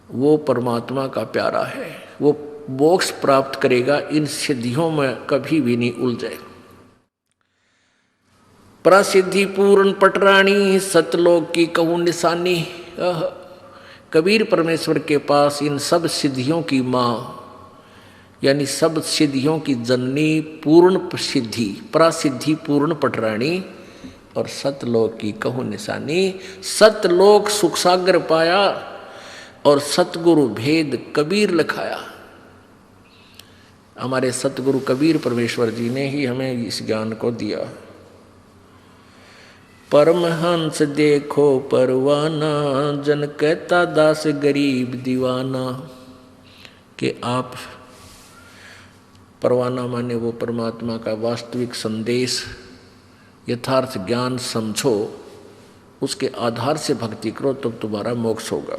[SPEAKER 1] वो परमात्मा का प्यारा है, वो मोक्ष प्राप्त करेगा, इन सिद्धियों में कभी भी नहीं उलझे। प्रसिद्धि पूर्ण पटरानी, सतलोक की कहूँ निशानी। कबीर परमेश्वर के पास इन सब सिद्धियों की माँ, यानी सब सिद्धियों की जननी पूर्ण सिद्धि, प्रसिद्धि पूर्ण पटरानी, और सतलोक की कहूँ निशानी। सतलोक सुख सागर पाया और सतगुरु भेद कबीर लिखाया। हमारे सतगुरु कबीर परमेश्वर जी ने ही हमें इस ज्ञान को दिया। परमहंस देखो परवाना, जन कहता दास गरीब दीवाना। कि आप परवाना माने वो परमात्मा का वास्तविक संदेश, यथार्थ ज्ञान समझो, उसके आधार से भक्ति करो, तब तुम्हारा मोक्ष होगा।